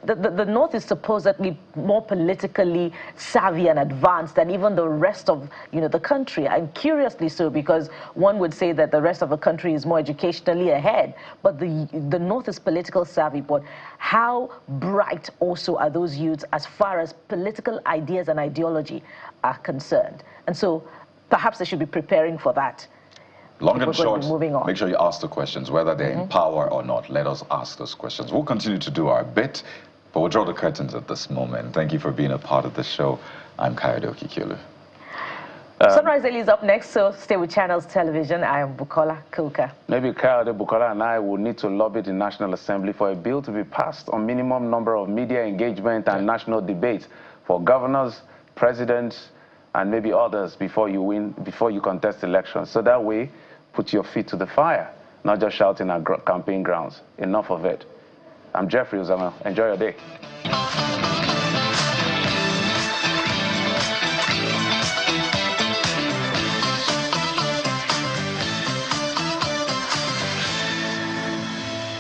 The North is supposedly more politically savvy and advanced than even the rest of, you know, the country, and curiously so, because one would say that the rest of the country is more educationally ahead, but the North is political savvy. But how bright also are those youths as far as political ideas and ideology are concerned? And so perhaps they should be preparing for that. Long and short, moving on. Make sure you ask the questions, whether they're in power or not. Let us ask those questions. We'll continue to do our bit, but we'll draw the curtains at this moment. Thank you for being a part of the show. I'm Kayode Okikiolu. Sunrise Daily is up next, so stay with Channels Television. I am Bukola Kulka. Maybe Kayode, Bukola and I will need to lobby the National Assembly for a bill to be passed on minimum number of media engagement and national debate for governors, presidents, and maybe others before you contest elections. So that way, put your feet to the fire, not just shouting at campaign grounds. Enough of it. I'm Jeffrey Ozoro. Enjoy your day.